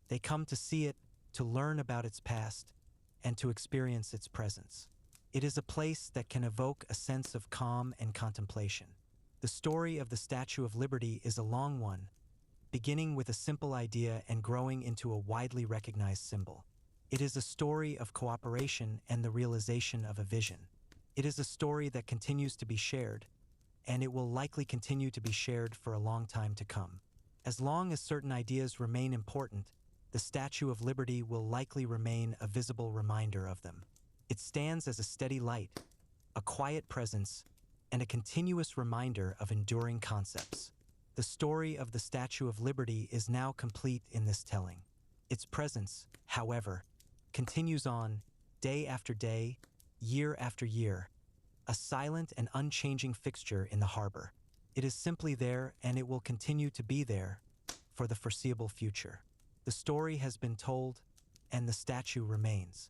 They come to see it, to learn about its past, and to experience its presence. It is a place that can evoke a sense of calm and contemplation. The story of the Statue of Liberty is a long one, beginning with a simple idea and growing into a widely recognized symbol. It is a story of cooperation and the realization of a vision. It is a story that continues to be shared, and it will likely continue to be shared for a long time to come. As long as certain ideas remain important, the Statue of Liberty will likely remain a visible reminder of them. It stands as a steady light, a quiet presence, and a continuous reminder of enduring concepts. The story of the Statue of Liberty is now complete in this telling. Its presence, however, continues on, day after day, year after year, a silent and unchanging fixture in the harbor. It is simply there, and it will continue to be there for the foreseeable future. The story has been told, and the statue remains.